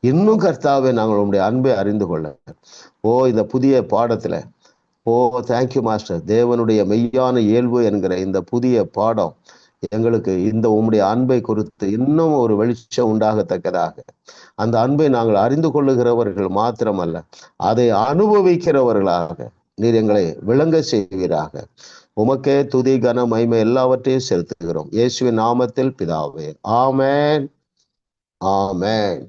இன்னும் கர்த்தாவே நாங்கள் உங்களுடைய அன்பை அறிந்து கொள்ள இந்த புதிய பாடத்துல தேங்க்யூ மாஸ்டர். தேவனுடைய மெய்யான இயல்பு என்கிற இந்த புதிய பாடம் எங்களுக்கு இந்த உம்முடைய அன்பை குறித்து இன்னும் ஒரு வெளிச்சம் உண்டாகத்தக்கதாக, அந்த அன்பை நாங்கள் அறிந்து கொள்ளுகிறவர்கள் மாத்திரமல்ல, அதை அனுபவிக்கிறவர்களாக நீர் எங்களை விளங்க செய்வீராக. உமக்கே துதி கன மகிமை எல்லாவற்றையும் செலுத்துகிறோம் இயேசுவின் நாமத்தில் பிதாவே. ஆமென், ஆமென்.